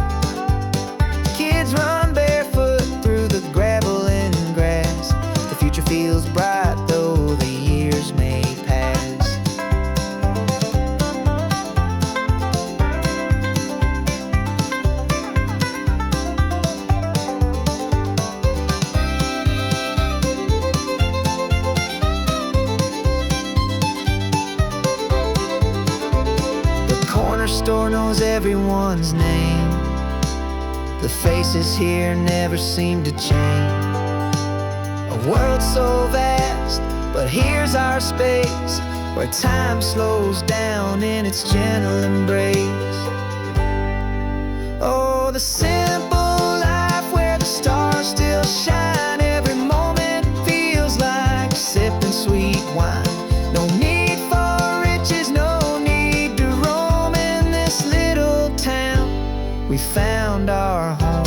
C: Kids run barefoot through the gravel and grass. The future feels bright though the years may pass. The corner store knows everyone's name. The faces here never seem to change. A world so vast, but here's our space, where time slows down in its gentle embrace. Oh, the simple life where the stars still shine. Every moment feels like sipping sweet wine. No need for riches, no need to roam in this little town. We found our home.